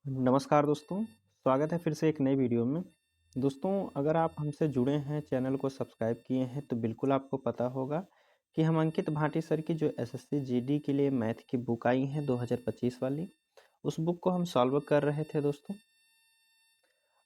नमस्कार दोस्तों, स्वागत है फिर से एक नई वीडियो में। दोस्तों, अगर आप हमसे जुड़े हैं, चैनल को सब्सक्राइब किए हैं, तो बिल्कुल आपको पता होगा कि हम अंकित भाटी सर की जो एसएससी जीडी के लिए मैथ की बुक आई है 2025 वाली, उस बुक को हम सॉल्व कर रहे थे दोस्तों।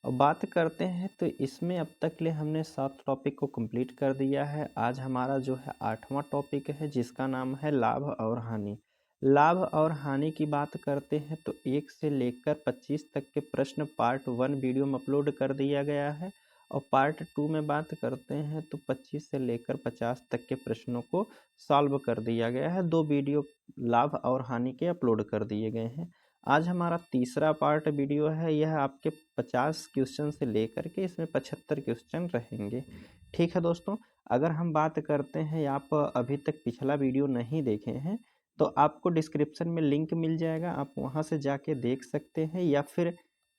अब बात करते हैं तो इसमें अब तक ले हमने 7 टॉपिक को कंप्लीट कर दिया है। आज हमारा जो है 8वां टॉपिक है, जिसका नाम है लाभ और हानि। लाभ और हानि की बात करते हैं तो 1 से लेकर 25 तक के प्रश्न पार्ट 1 वीडियो में अपलोड कर दिया गया है, और पार्ट 2 में बात करते हैं तो 25 से लेकर 50 तक के प्रश्नों को सॉल्व कर दिया गया है। 2 वीडियो लाभ और हानि के अपलोड कर दिए गए हैं। आज हमारा तीसरा पार्ट वीडियो है। यह आपके 50 क्वेश्चन से लेकर के इसमें 75 क्वेश्चन रहेंगे। ठीक है दोस्तों, अगर हम बात करते हैं, आप अभी तक पिछला वीडियो नहीं देखे हैं तो आपको डिस्क्रिप्शन में लिंक मिल जाएगा, आप वहां से जाके देख सकते हैं, या फिर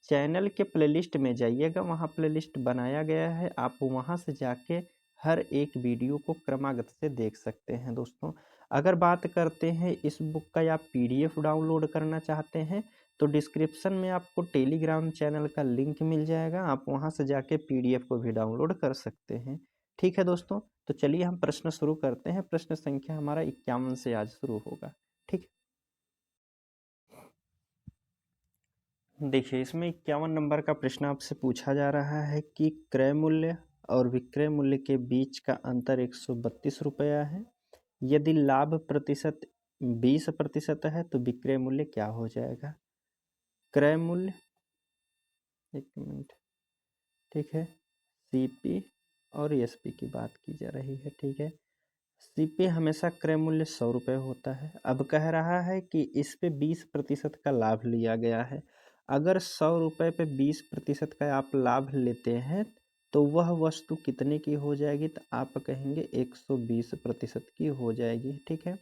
चैनल के प्लेलिस्ट में जाइएगा, वहां प्लेलिस्ट बनाया गया है, आप वहां से जाके हर एक वीडियो को क्रमागत से देख सकते हैं दोस्तों। अगर बात करते हैं इस बुक का आप पीडीएफ डाउनलोड करना चाहते हैं तो डिस्क्रिप्शन में आपको टेलीग्राम चैनल का लिंक मिल जाएगा, आप वहां से जाके पीडीएफ को भी डाउनलोड कर सकते हैं। ठीक है दोस्तों, तो चलिए हम प्रश्न शुरू करते हैं। प्रश्न संख्या हमारा 51 से आज शुरू होगा। ठीक, देखिए इसमें 51 नंबर का प्रश्न आपसे पूछा जा रहा है कि क्रय मूल्य और विक्रय मूल्य के बीच का अंतर 132 रुपया है। यदि लाभ प्रतिशत 20% है तो विक्रय मूल्य क्या हो जाएगा। क्रय मूल्य, एक मिनट, ठीक है, सीपी और एसपी की बात की जा रही है। ठीक है, सीपी हमेशा क्रय मूल्य 100 रुपये होता है। अब कह रहा है कि इस पे 20% का लाभ लिया गया है। अगर 100 रुपये पे 20% का आप लाभ लेते हैं तो वह वस्तु कितने की हो जाएगी, तो आप कहेंगे 120% की हो जाएगी। ठीक है,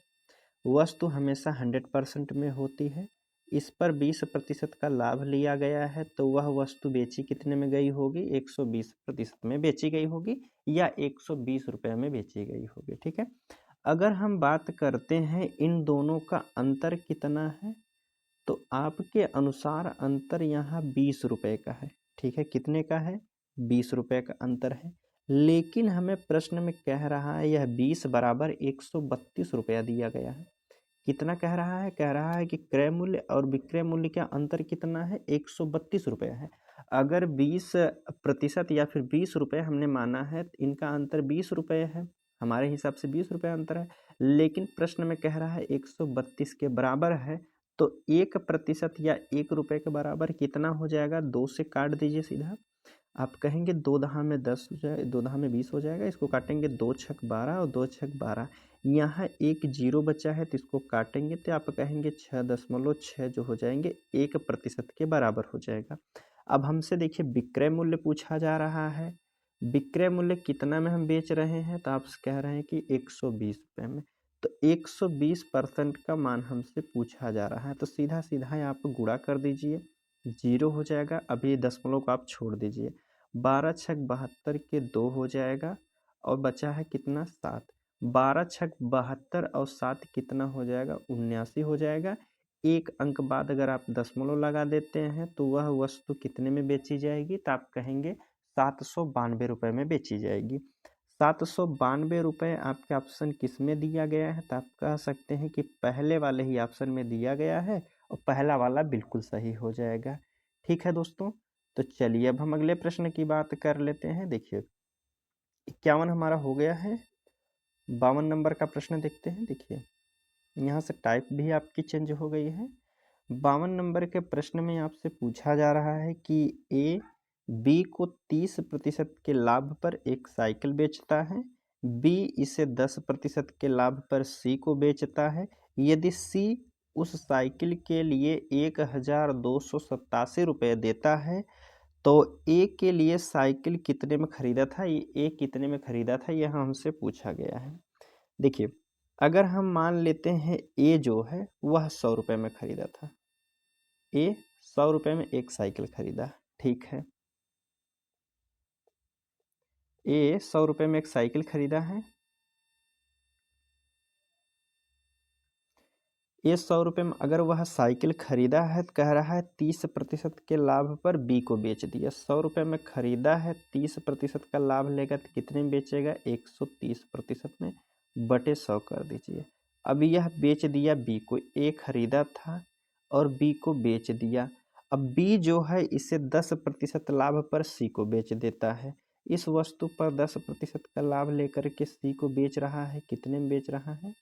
वस्तु हमेशा 100% में होती है, इस पर 20% का लाभ लिया गया है, तो वह वस्तु बेची कितने में गई होगी, 120% में बेची गई होगी, या 120 रुपये में बेची गई होगी। ठीक है, अगर हम बात करते हैं इन दोनों का अंतर कितना है, तो आपके अनुसार अंतर यहाँ 20 रुपये का है। ठीक है, कितने का है, 20 रुपये का अंतर है। लेकिन हमें प्रश्न में कह रहा है यह 20 बराबर 132 रुपया दिया गया है। कितना कह रहा है, कह रहा है कि क्रय मूल्य और विक्रय मूल्य का अंतर कितना है, 132 रुपये है। अगर 20% या फिर 20 रुपये हमने माना है, इनका अंतर 20 रुपये है, हमारे हिसाब से 20 रुपये अंतर है। लेकिन प्रश्न में कह रहा है 132 के बराबर है, तो 1% या 1 रुपये के बराबर कितना हो जाएगा, 2 से काट दीजिए सीधा। आप कहेंगे 2 दहा में 10 हो जाए, 2 दहा में 20 हो जाएगा, इसको काटेंगे 2 छक 12 और 2 छक 12, यहाँ एक जीरो बचा है तो इसको काटेंगे तो आप कहेंगे 6.6 जो हो जाएंगे 1% के बराबर हो जाएगा। अब हमसे देखिए विक्रय मूल्य पूछा जा रहा है, विक्रय मूल्य कितना में हम बेच रहे हैं, तो आप कह रहे हैं कि 120 रुपये में, तो 120% का मान हमसे पूछा जा रहा है, तो सीधा सीधा आप गुणा कर दीजिए, जीरो हो जाएगा। अभी दशमलव को आप छोड़ दीजिए, 12 छक 72 के 2 हो जाएगा, और बचा है कितना, 7। 12 छक 72 और 7 कितना हो जाएगा, 79 हो जाएगा। एक अंक बाद अगर आप दशमलव लगा देते हैं तो वह वस्तु कितने में बेची जाएगी, तो आप कहेंगे 792 रुपये में बेची जाएगी। 792 रुपये आपके ऑप्शन किस में दिया गया है, तो आप कह सकते हैं कि पहले वाले ही ऑप्शन में दिया गया है, और पहला वाला बिल्कुल सही हो जाएगा। ठीक है दोस्तों, तो चलिए अब हम अगले प्रश्न की बात कर लेते हैं। देखिए 51 हमारा हो गया है, 52 नंबर का प्रश्न देखते हैं। देखिए यहाँ से टाइप भी आपकी चेंज हो गई है। 52 नंबर के प्रश्न में आपसे पूछा जा रहा है कि ए बी को 30% के लाभ पर एक साइकिल बेचता है, बी इसे 10% के लाभ पर सी को बेचता है। यदि सी उस साइकिल के लिए 1287 रुपये देता है, तो ए के लिए साइकिल कितने में खरीदा था, ये ए कितने में खरीदा था, यह हमसे पूछा गया है। देखिए अगर हम मान लेते हैं ए जो है वह 100 रुपये में खरीदा था, ए 100 रुपये में एक साइकिल खरीदा। ठीक है, ए 100 रुपये में एक साइकिल खरीदा है। ए 100 रुपये में अगर वह साइकिल खरीदा है तो कह रहा है 30% के लाभ पर बी को बेच दिया। 100 रुपये में खरीदा है, 30% का लाभ लेगा तो कितने में बेचेगा? 130% में बटे 100 कर दीजिए। अब यह बेच दिया बी को, ए खरीदा था और बी को बेच दिया। अब बी जो है इसे 10% लाभ पर सी को बेच देता है। इस वस्तु पर 10% का लाभ लेकर के सी को बेच रहा है। कितने में बेच रहा है?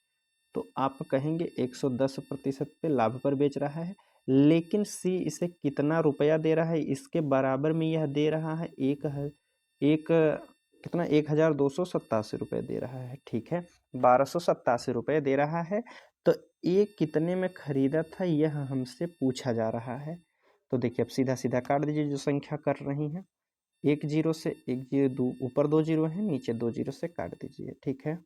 तो आप कहेंगे 110% पे लाभ पर बेच रहा है, लेकिन सी इसे कितना रुपया दे रहा है? इसके बराबर में यह दे रहा है कितना 1287 रुपये दे रहा है। ठीक है, 1287 रुपये दे रहा है। तो ये कितने में खरीदा था यह हमसे पूछा जा रहा है। तो देखिए अब सीधा सीधा काट दीजिए जो संख्या कर रही है। 1 जीरो से 1 जीरो, दो ऊपर 2 जीरो है, नीचे 2 जीरो से काट दीजिए। ठीक है,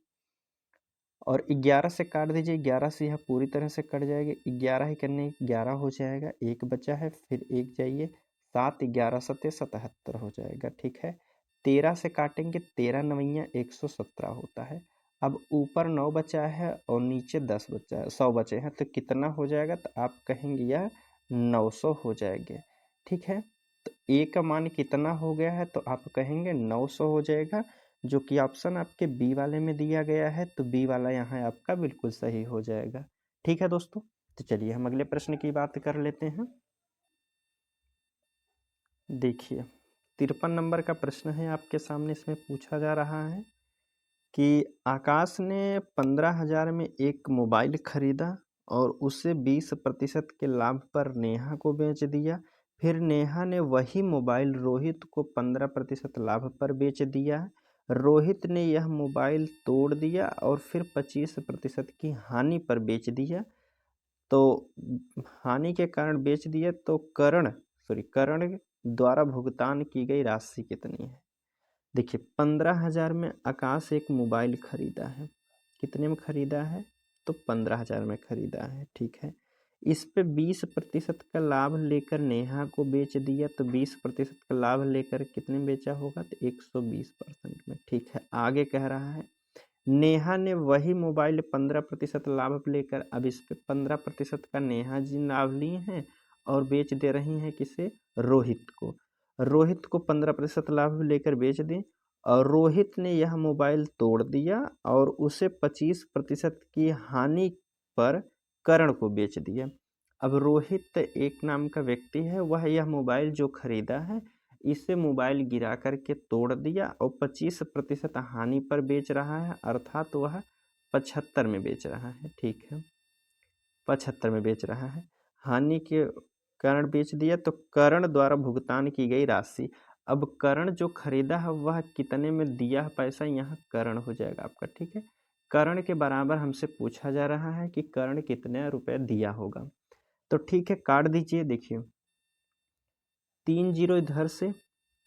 और 11 से काट दीजिए। 11 से यह पूरी तरह से कट जाएगा। 11 ही करने 11 हो जाएगा, एक बचा है, फिर एक जाइए, 7 11 सत्ते 77 हो जाएगा। ठीक है, 13 से काटेंगे, 13 नवैया 117 होता है। अब ऊपर 9 बचा है और नीचे 10 बचा है, 100 बचे हैं, तो कितना हो जाएगा? तो आप कहेंगे यह 900 हो जाएंगे। ठीक है, तो ए का मान कितना हो गया है? तो आप कहेंगे 900 हो जाएगा, जो कि ऑप्शन आपके बी वाले में दिया गया है। तो बी वाला यहाँ आपका बिल्कुल सही हो जाएगा। ठीक है दोस्तों, तो चलिए हम अगले प्रश्न की बात कर लेते हैं। देखिए 53 नंबर का प्रश्न है आपके सामने। इसमें पूछा जा रहा है कि आकाश ने 15,000 में एक मोबाइल खरीदा और उसे 20% के लाभ पर नेहा को बेच दिया। फिर नेहा ने वही मोबाइल रोहित को 15% लाभ पर बेच दिया। रोहित ने यह मोबाइल तोड़ दिया और फिर 25% की हानि पर बेच दिया। तो हानि के कारण बेच दिया, तो करण द्वारा भुगतान की गई राशि कितनी है? देखिए 15,000 में आकाश एक मोबाइल खरीदा है। कितने में खरीदा है? तो 15,000 में खरीदा है। ठीक है, इस पे 20% का लाभ लेकर नेहा को बेच दिया। तो 20% का लाभ लेकर कितने में बेचा होगा? तो 120% में। ठीक है, आगे कह रहा है नेहा ने वही मोबाइल 15% लाभ लेकर, अब इस पे 15% का नेहा जी लाभ लिए हैं और बेच दे रही हैं किसे? रोहित को। रोहित को 15% लाभ लेकर बेच दें और रोहित ने यह मोबाइल तोड़ दिया और उसे 25% की हानि पर करण को बेच दिया। अब रोहित एक नाम का व्यक्ति है, वह यह मोबाइल जो खरीदा है इसे मोबाइल गिरा करके तोड़ दिया और 25% हानि पर बेच रहा है, अर्थात वह 75 में बेच रहा है। ठीक है, 75 में बेच रहा है, हानि के कारण बेच दिया। तो करण द्वारा भुगतान की गई राशि, अब करण जो खरीदा है वह कितने में दिया है पैसा? यहाँ करण हो जाएगा आपका। ठीक है, करण के बराबर हमसे पूछा जा रहा है कि करण कितने रुपए दिया होगा। तो ठीक है, काट दीजिए। देखिए 3 जीरो इधर से,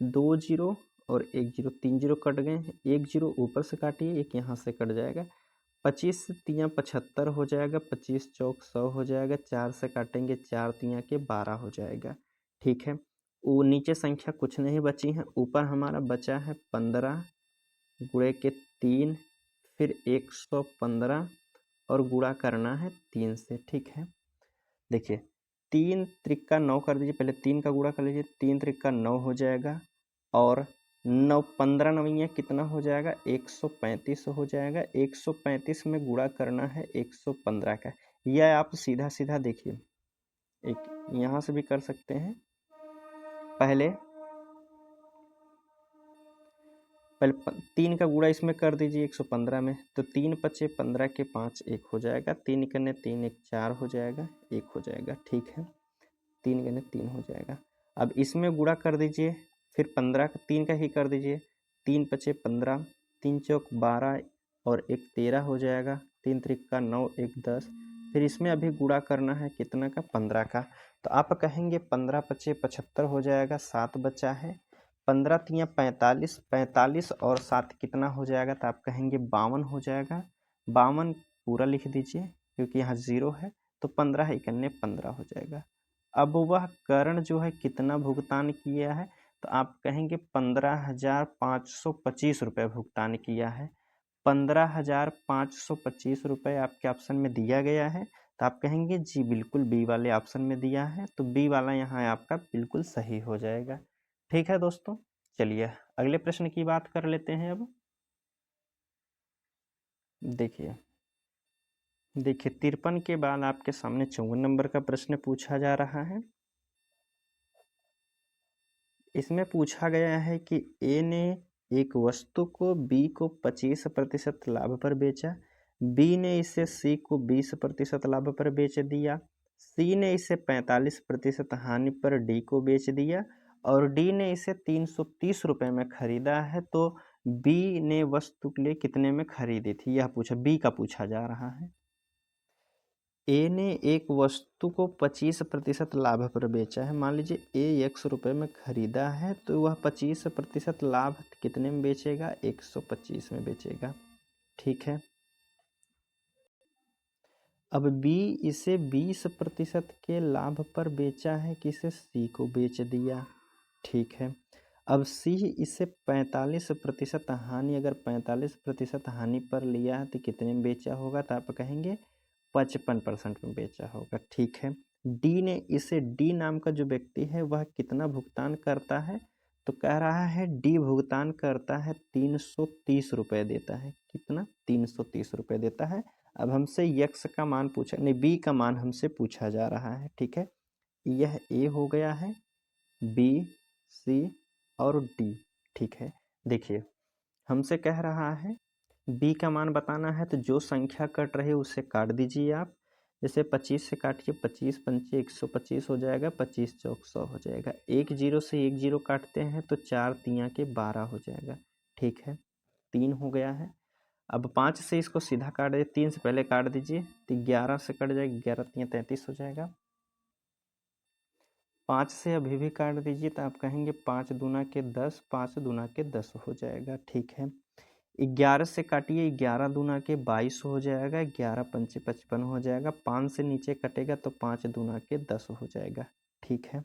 2 जीरो और 1 जीरो, 3 जीरो कट गए हैं, 1 जीरो ऊपर से काटिए, एक यहाँ से कट जाएगा। 25 तियाँ 75 हो जाएगा, 25 चौक 100 हो जाएगा, 4 से काटेंगे, 4 तियाँ के 12 हो जाएगा। ठीक है, वो नीचे संख्या कुछ नहीं बची है, ऊपर हमारा बचा है 15 गुणे के 3, फिर 115 और गुणा करना है 3 से। ठीक है, देखिए 3 त्रिका 9 कर दीजिए, पहले 3 का गुणा कर लीजिए, 3 त्रिका 9 हो जाएगा और 9 15 नवैया कितना हो जाएगा? 135 हो जाएगा। 135 में गुणा करना है 115 का। यह आप सीधा सीधा देखिए, एक यहाँ से भी कर सकते हैं। पहले 3 का गुणा इसमें कर दीजिए 115 में, तो 3 पचे 15 के 5 1 हो जाएगा, 3 करने 3 1 4 हो जाएगा, 1 हो जाएगा। ठीक है, 3 करने 3 हो जाएगा। अब इसमें गुणा कर दीजिए, फिर 15 का 3 का ही कर दीजिए, 3 पचे 15, 3 चौक 12 और 1 13 हो जाएगा, 3 त्रिका 9, 1 10। फिर इसमें अभी गुणा करना है कितना का? 15 का। तो आप कहेंगे 15 पचे 75 हो जाएगा, 7 बचा है, 15 तियाँ 45, 45 और 7 कितना हो जाएगा? तो आप कहेंगे 52 हो जाएगा। 52 पूरा लिख दीजिए क्योंकि यहाँ 0 है, तो 15 इकन्ने 15 हो जाएगा। अब वह करण जो है कितना भुगतान किया है? तो आप कहेंगे 15,525 रुपये भुगतान किया है। 15,525 रुपये आपके ऑप्शन में दिया गया है। तो आप कहेंगे जी बिल्कुल बी वाले ऑप्शन में दिया है, तो बी वाला यहाँ आपका बिल्कुल सही हो जाएगा। ठीक है दोस्तों, चलिए अगले प्रश्न की बात कर लेते हैं। अब देखिए 53 के बाद आपके सामने 54 नंबर का प्रश्न पूछा जा रहा है। इसमें पूछा गया है कि ए ने एक वस्तु को बी को 25% लाभ पर बेचा, बी ने इसे सी को 20% लाभ पर बेच दिया, सी ने इसे 45% हानि पर डी को बेच दिया और डी ने इसे 330 रुपये में खरीदा है। तो बी ने वस्तु के लिए कितने में खरीदी थी, यह पूछा, बी का पूछा जा रहा है। ए ने एक वस्तु को 25% लाभ पर बेचा है। मान लीजिए ए 100 रुपये में खरीदा है, तो वह 25% लाभ कितने में बेचेगा, 125 में बेचेगा। ठीक है। अब बी इसे 20% के लाभ पर बेचा है, किसे, सी को बेच दिया। ठीक है। अब सी इसे 45% हानि, अगर 45% हानि पर लिया है तो कितने में बेचा होगा, तो आप कहेंगे 55% में बेचा होगा। ठीक है। डी ने इसे, डी नाम का जो व्यक्ति है वह कितना भुगतान करता है, तो कह रहा है डी भुगतान करता है 330 रुपये देता है। कितना, 330 रुपये देता है। अब हमसे यक्स का मान पूछा, नहीं बी का मान हमसे पूछा जा रहा है। ठीक है। यह ए हो गया है, बी, सी और डी। ठीक है। देखिए हमसे कह रहा है बी का मान बताना है, तो जो संख्या कट रही है उसे काट दीजिए आप। जैसे 25 से काटिए, 25 पंचे 125 हो जाएगा, 25 चौक 100 हो जाएगा। 1 जीरो से 1 जीरो काटते हैं तो 4 तियाँ के 12 हो जाएगा। ठीक है, 3 हो गया है। अब 5 से इसको सीधा काट दीजिए, 3 से पहले काट दीजिए तो 11 से कट जाएगा, 11 तियाँ 33 हो जाएगा। 5 से अभी भी काट दीजिए तो आप कहेंगे 5 दूना के 10, 5 दूना के 10 हो जाएगा। ठीक है। 11 से काटिए, 11 दूना के 22 हो जाएगा, 11 पंचे 55 हो जाएगा। 5 से नीचे कटेगा तो 5 दूना के 10 हो जाएगा। ठीक है।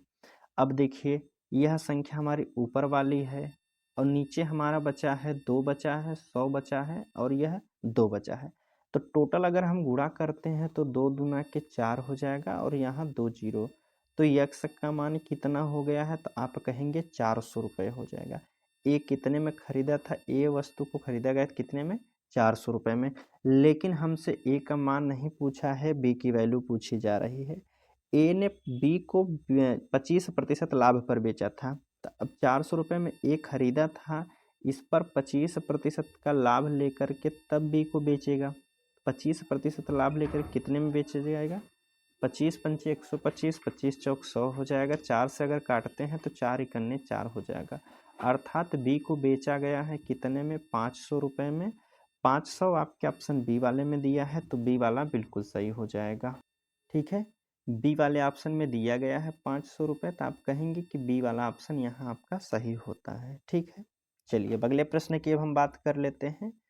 अब देखिए यह संख्या हमारी ऊपर वाली है और नीचे हमारा बचा है 2 बचा है, 100 बचा है और यह 2 बचा है। तो टोटल अगर हम गुणा करते हैं तो 2 दूना के 4 हो जाएगा और यहाँ 2 जीरो, तो यक्स का मान कितना हो गया है, तो आप कहेंगे 400 रुपये हो जाएगा। ए कितने में खरीदा था, ए वस्तु को खरीदा गया कितने में, 400 रुपये में। लेकिन हमसे ए का मान नहीं पूछा है, बी की वैल्यू पूछी जा रही है। ए ने बी को 25% लाभ पर बेचा था, तो अब 400 रुपये में ए खरीदा था, इस पर 25% का लाभ लेकर के तब बी को बेचेगा। 25% लाभ लेकर कितने में बेचा जाएगा, 25 पंचे 125, 25 चौक 100 हो जाएगा। 4 से अगर काटते हैं तो 4 इकन्ने 4 हो जाएगा। अर्थात बी को बेचा गया है कितने में, 500 रुपये में। 500 आपके ऑप्शन बी वाले में दिया है, तो बी वाला बिल्कुल सही हो जाएगा। ठीक है, बी वाले ऑप्शन में दिया गया है 500 रुपये, तो आप कहेंगे कि बी वाला ऑप्शन यहाँ आपका सही होता है। ठीक है। चलिए अब अगले प्रश्न की अब हम बात कर लेते हैं।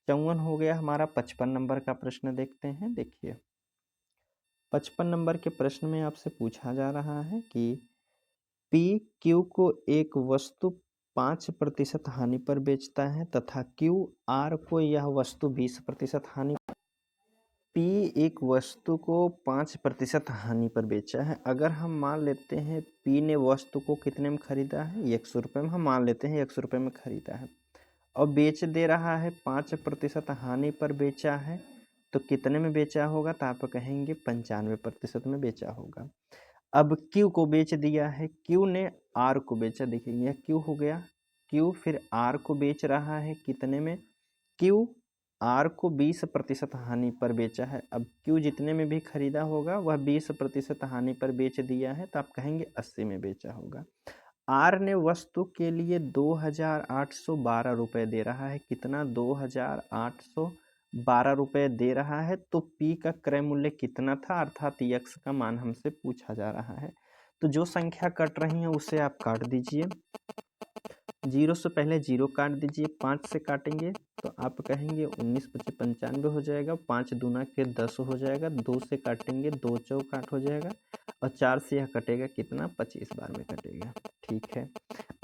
54 हो गया हमारा, 55 नंबर का प्रश्न देखते हैं। देखिए 55 नंबर के प्रश्न में आपसे पूछा जा रहा है कि पी क्यू को एक वस्तु 5% हानि पर बेचता है तथा क्यू आर को यह वस्तु 20% हानि। पी एक वस्तु को 5% हानि पर बेचा है। अगर हम मान लेते हैं पी ने वस्तु को कितने में खरीदा है, 100 रुपये में, हम मान लेते हैं 100 रुपये में खरीदा है और बेच दे रहा है 5% हानि पर बेचा है, तो कितने में बेचा होगा, तो आप कहेंगे 95% में बेचा होगा। अब क्यू को बेच दिया है, क्यू ने आर को बेचा। देखिए यह क्यू हो गया, क्यू फिर आर को बेच रहा है कितने में, क्यू आर को 20% हानि पर बेचा है। अब क्यू जितने में भी खरीदा होगा वह 20% हानि पर बेच दिया है, तो आप कहेंगे 80 में बेचा होगा। आर ने वस्तु के लिए 2812 रुपये दे रहा है, कितना, 2812 रुपये दे रहा है। तो पी का क्रय मूल्य कितना था, अर्थात यक्स का मान हमसे पूछा जा रहा है। तो जो संख्या कट रही है उसे आप काट दीजिए। 0 से पहले 0 काट दीजिए, 5 से काटेंगे तो आप कहेंगे 19 पचे 95 हो जाएगा, 5 दूना के 10 हो जाएगा। 2 से काटेंगे, 2 चौक 8 हो जाएगा और 4 से यह कटेगा कितना, 25 बार में कटेगा। ठीक है।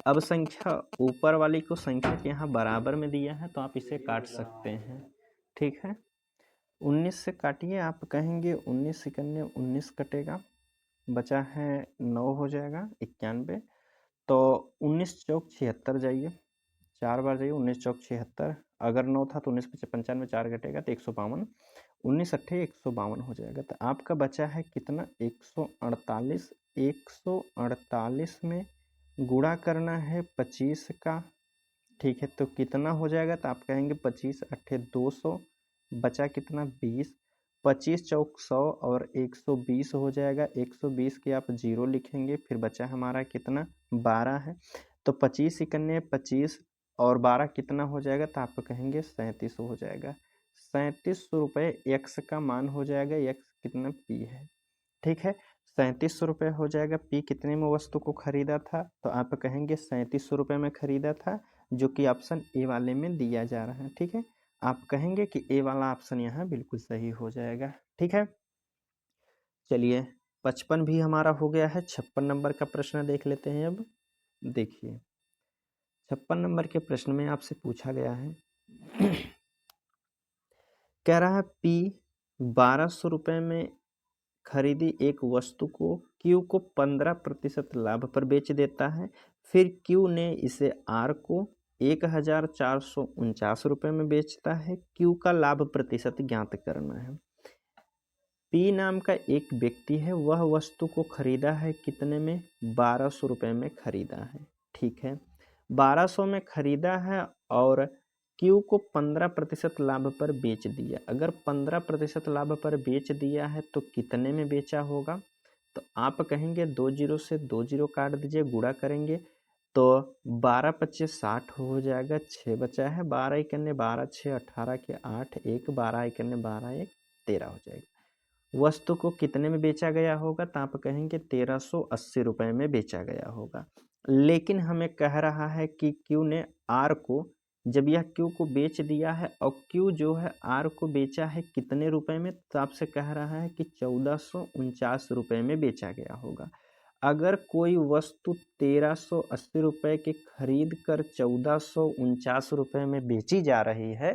अब संख्या ऊपर वाली को संख्या के यहाँ बराबर में दिया है तो आप इसे काट सकते हैं। ठीक है। 19 से काटिए, आप कहेंगे 19 इकन्ने 19 कटेगा, बचा है 9 हो जाएगा 91। तो 19 चौक 76 जाइए, 4 बार जाइए, 19 चौक 76, अगर 9 था तो 19 पचे 95, 4 घटेगा तो 152, 19 अट्ठे 152 हो जाएगा। तो आपका बचा है कितना, 148। 148 में गुणा करना है 25 का, ठीक है। तो कितना हो जाएगा, तो आप कहेंगे 25 अट्ठे 200, बचा कितना 20, 25 चौक 100 और 120 हो जाएगा। 120 के आप 0 लिखेंगे, फिर बचा हमारा कितना 12 है। तो 25 इकन्ने 25 और 12 कितना हो जाएगा, तो आप कहेंगे 37 हो जाएगा। 3700 रुपये एक्स का मान हो जाएगा। एक्स कितना पी है, ठीक है। 3700 रुपये हो जाएगा। पी कितने में वस्तु को खरीदा था, तो आप कहेंगे 3700 रुपये में खरीदा था, जो कि ऑप्शन ए वाले में दिया जा रहा है, ठीक है। आप कहेंगे कि ए वाला ऑप्शन यहाँ बिल्कुल सही हो जाएगा, ठीक है। चलिए 55 भी हमारा हो गया है। 56 नंबर का प्रश्न देख लेते हैं। अब देखिए 56 नंबर के प्रश्न में आपसे पूछा गया है कह रहा है पी 1200 रुपये में खरीदी एक वस्तु को क्यू को 15% लाभ पर बेच देता है। फिर क्यू ने इसे आर को 1449 रुपये में बेचता है। क्यू का लाभ प्रतिशत ज्ञात करना है। पी नाम का एक व्यक्ति है, वह वस्तु को खरीदा है कितने में, 1200 रुपये में खरीदा है, ठीक है। 1200 में खरीदा है और क्यू को 15% लाभ पर बेच दिया। अगर 15% लाभ पर बेच दिया है तो कितने में बेचा होगा, तो आप कहेंगे 2 जीरो से 2 जीरो काट दीजिए, गुणा करेंगे तो 12 25 60 हो जाएगा। 6 बचा है, 12 इकन्ने 12, 6 18 के 8, 1 12 इकन्ने 12, 1 13 हो जाएगा। वस्तु को कितने में बेचा गया होगा, तो आप कहेंगे 1380 रुपये में बेचा गया होगा। लेकिन हमें कह रहा है कि क्यू ने आर को, जब यह क्यू को बेच दिया है और क्यू जो है आर को बेचा है कितने रुपए में, तो आपसे कह रहा है कि 1449 रुपये में बेचा गया होगा। अगर कोई वस्तु 1380 रुपये के खरीद कर 1449 रुपये में बेची जा रही है,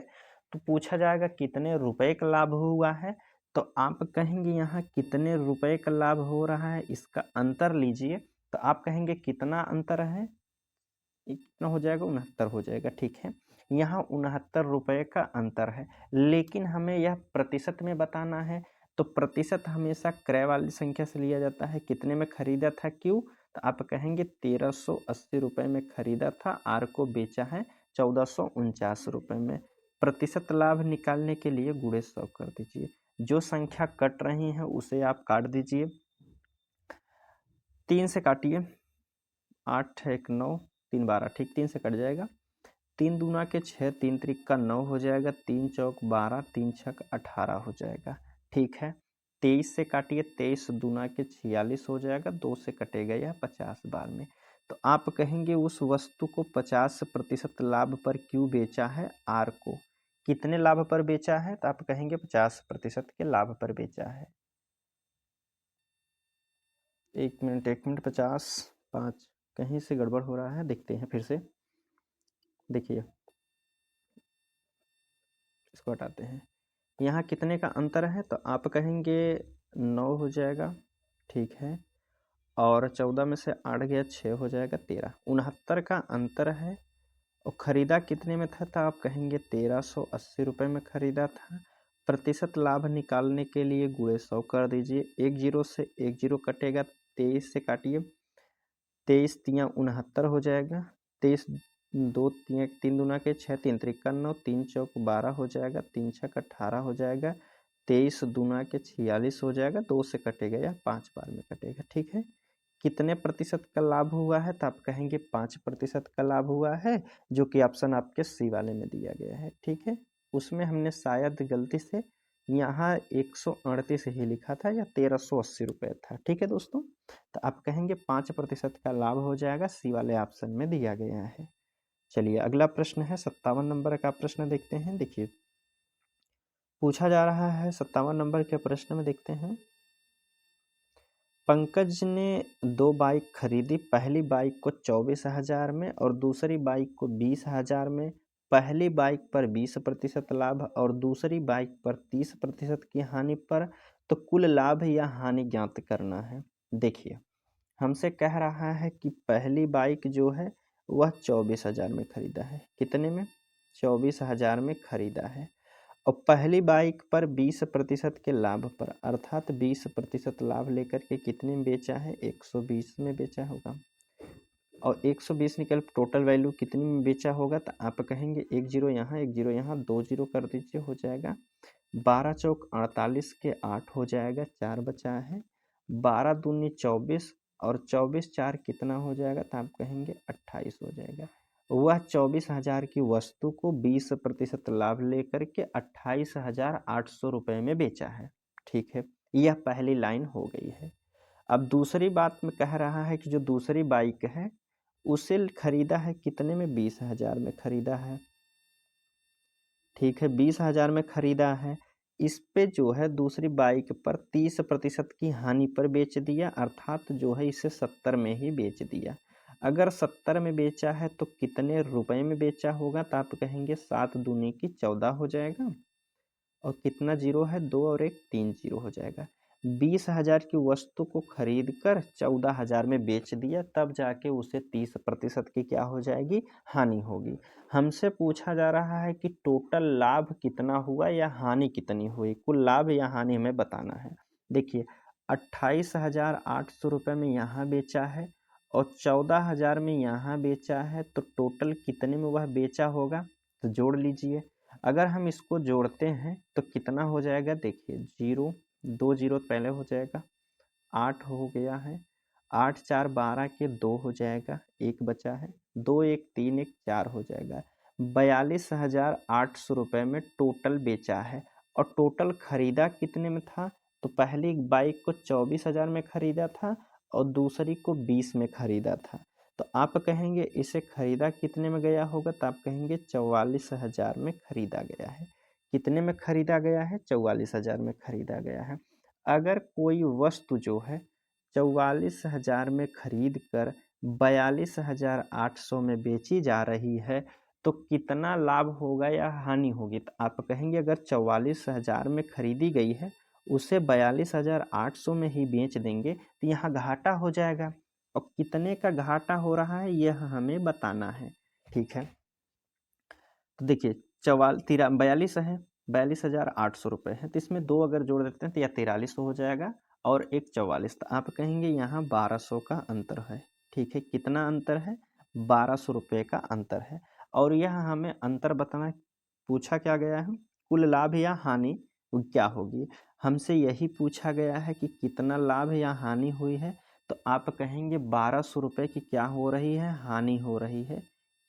तो पूछा जाएगा कितने रुपए का लाभ हुआ है। तो आप कहेंगे यहाँ कितने रुपए का लाभ हो रहा है, इसका अंतर लीजिए। तो आप कहेंगे कितना अंतर है, कितना हो जाएगा, 69 हो जाएगा, ठीक है। यहाँ 69 रुपये का अंतर है, लेकिन हमें यह प्रतिशत में बताना है। तो प्रतिशत हमेशा क्रय वाली संख्या से लिया जाता है। कितने में खरीदा था क्यू, तो आप कहेंगे 1380 रुपये में खरीदा था, आर को बेचा है 1449 रुपये में। प्रतिशत लाभ निकालने के लिए गुणे 100 कर दीजिए। जो संख्या कट रही है उसे आप काट दीजिए। 3 से काटिए, 8 1 9 3 12, ठीक, 3 से कट जाएगा। 3 दूना के 6, 3 त्रिक का 9 हो जाएगा। 3 चौक 12, 3 छक 18 हो जाएगा, ठीक है। 23 से काटिए, 23 दूना के 46 हो जाएगा। 2 से कटेगा यह 50 बार में। तो आप कहेंगे उस वस्तु को 50% लाभ पर क्यों बेचा है, आर को कितने लाभ पर बेचा है, तो आप कहेंगे 50% के लाभ पर बेचा है। 1 मिनट 50 5 कहीं से गड़बड़ हो रहा है, देखते हैं फिर से। देखिए इसको हटाते हैं। यहाँ कितने का अंतर है, तो आप कहेंगे 9 हो जाएगा, ठीक है। और 14 में से 8 गया 6 हो जाएगा 13। 69 का अंतर है। और ख़रीदा कितने में था, तो आप कहेंगे 1380 रुपये में ख़रीदा था। प्रतिशत लाभ निकालने के लिए गुणे 100 कर दीजिए। 1 जीरो से 1 जीरो कटेगा। 23 से काटिए, 23 तियाँ 69 हो जाएगा। 23 2 तियाँ 3 दूना के 6, 3 त्रिक का 9, 3 चौक 12 हो जाएगा। 3 छक 18 हो जाएगा। 23 दूना के 46 हो जाएगा। 2 से कटेगा या 5 बार में कटेगा, ठीक है। कितने प्रतिशत का लाभ हुआ है, तो आप कहेंगे 5% का लाभ हुआ है, जो कि ऑप्शन आपके सी वाले में दिया गया है, ठीक है। उसमें हमने शायद गलती से यहाँ 138 ही लिखा था या 1380 रुपये था, ठीक है दोस्तों। तो आप कहेंगे 5% का लाभ हो जाएगा, सी वाले ऑप्शन में दिया गया है। चलिए अगला प्रश्न है 57 नंबर का प्रश्न देखते हैं। देखिए पूछा जा रहा है 57 नंबर के प्रश्न में, देखते हैं। पंकज ने 2 बाइक खरीदी। पहली बाइक को 24,000 में और दूसरी बाइक को 20,000 में पहली बाइक पर 20% लाभ और दूसरी बाइक पर 30% की हानि पर, तो कुल लाभ या हानि ज्ञात करना है। देखिए, हमसे कह रहा है कि पहली बाइक जो है वह 24,000 में खरीदा है। कितने में? 24,000 में खरीदा है। और पहली बाइक पर 20% के लाभ पर, अर्थात 20% लाभ लेकर के कितने में बेचा है? 120 में बेचा होगा। और 120 निकल टोटल वैल्यू कितनी में बेचा होगा? तो आप कहेंगे 1 जीरो यहाँ, 1 जीरो यहाँ, 2 जीरो कर दीजिए, हो जाएगा 12 चौक 48 के 8 हो जाएगा, 4 बचा है। 12 दूनी 24 और 24 4 कितना हो जाएगा? तो आप कहेंगे 28 हो जाएगा। वह 24,000 की वस्तु को 20% लाभ लेकर के 28,800 रुपये में बेचा है। ठीक है, यह पहली लाइन हो गई है। अब दूसरी बात में कह रहा है कि जो दूसरी बाइक है उसे खरीदा है कितने में? 20,000 में खरीदा है। ठीक है, 20,000 में खरीदा है। इस पे जो है दूसरी बाइक पर 30% की हानि पर बेच दिया, अर्थात जो है इसे 70 में ही बेच दिया। अगर 70 में बेचा है तो कितने रुपए में बेचा होगा? तो आप कहेंगे 7 दूनी की 14 हो जाएगा। और कितना जीरो है? 2 और 1 3 जीरो हो जाएगा। 20,000 की वस्तु को खरीद कर 14,000 में बेच दिया, तब जाके उसे 30% की क्या हो जाएगी? हानि होगी। हमसे पूछा जा रहा है कि टोटल लाभ कितना हुआ या हानि कितनी हुई, कुल लाभ या हानि हमें बताना है। देखिए, 28,800 रुपये में यहाँ बेचा है और 14,000 में यहाँ बेचा है, तो टोटल कितने में वह बेचा होगा? तो जोड़ लीजिए। अगर हम इसको जोड़ते हैं तो कितना हो जाएगा? देखिए, 2 जीरो पहले हो जाएगा, 8 हो गया है, 8 4 12 के 2 हो जाएगा, 1 बचा है, 2 1 3 1 4 हो जाएगा। 42,800 रुपये में टोटल बेचा है। और टोटल खरीदा कितने में था? तो पहली बाइक को 24,000 में खरीदा था और दूसरी को 20 में खरीदा था। तो आप कहेंगे इसे खरीदा कितने में गया होगा? तो आप कहेंगे 44,000 में खरीदा गया है। कितने में खरीदा गया है? 44,000 में खरीदा गया है। अगर कोई वस्तु जो है 44,000 में खरीद कर 42,800 में बेची जा रही है, तो कितना लाभ होगा या हानि होगी? तो आप कहेंगे अगर 44,000 में खरीदी गई है, उसे 42,800 में ही बेच देंगे तो यहाँ घाटा हो जाएगा। और कितने का घाटा हो रहा है यह हमें बताना है। ठीक है, तो देखिए 42 है, 42,800 रुपये है, तो इसमें 2 अगर जोड़ देते हैं तो यह 4300 हो जाएगा और एक 44। तो आप कहेंगे यहाँ 1200 का अंतर है। ठीक है, कितना अंतर है? 1200 रुपये का अंतर है। और यह हमें अंतर बताना पूछा क्या गया है? कुल लाभ या हानि क्या होगी? हमसे यही पूछा गया है कि कितना लाभ या हानि हुई है। तो आप कहेंगे 1200 रुपये की क्या हो रही है? हानि हो रही है,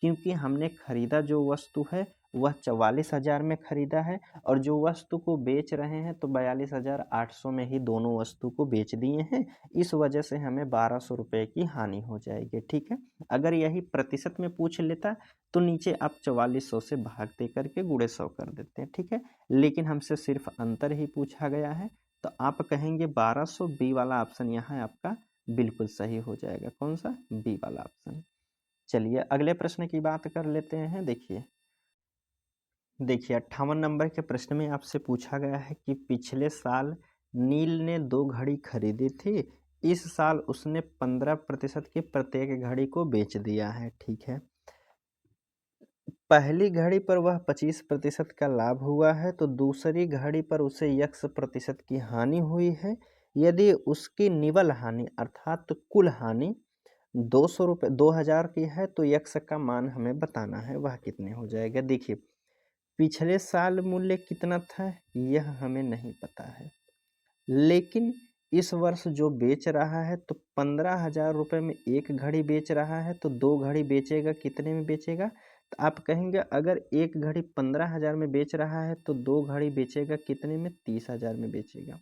क्योंकि हमने खरीदा जो वस्तु है वह 44,000 में खरीदा है और जो वस्तु को बेच रहे हैं तो 42,800 में ही दोनों वस्तु को बेच दिए हैं। इस वजह से हमें 1200 रुपये की हानि हो जाएगी। ठीक है, अगर यही प्रतिशत में पूछ लेता तो नीचे आप 4400 से भाग दे करके गुणे 100 कर देते हैं। ठीक है, लेकिन हमसे सिर्फ अंतर ही पूछा गया है, तो आप कहेंगे 1200। बी वाला ऑप्शन यहाँ आपका बिल्कुल सही हो जाएगा। कौन सा? बी वाला ऑप्शन। चलिए अगले प्रश्न की बात कर लेते हैं। देखिए 58 नंबर के प्रश्न में आपसे पूछा गया है कि पिछले साल नील ने 2 घड़ी खरीदी थी, इस साल उसने 15% की प्रत्येक घड़ी को बेच दिया है। ठीक है, पहली घड़ी पर वह 25% का लाभ हुआ है, तो दूसरी घड़ी पर उसे x% की हानि हुई है। यदि उसकी निवल हानि अर्थात तो कुल हानि 200 रुपये 2000 की है, तो x का मान हमें बताना है, वह कितने हो जाएगा। देखिए, पिछले साल मूल्य कितना था यह हमें नहीं पता है, लेकिन इस वर्ष जो बेच रहा है तो 15,000 रुपये में एक घड़ी बेच रहा है, तो 2 घड़ी बेचेगा कितने में बेचेगा? तो आप कहेंगे अगर एक घड़ी 15,000 में बेच रहा है तो 2 घड़ी बेचेगा कितने में? 30,000 में बेचेगा।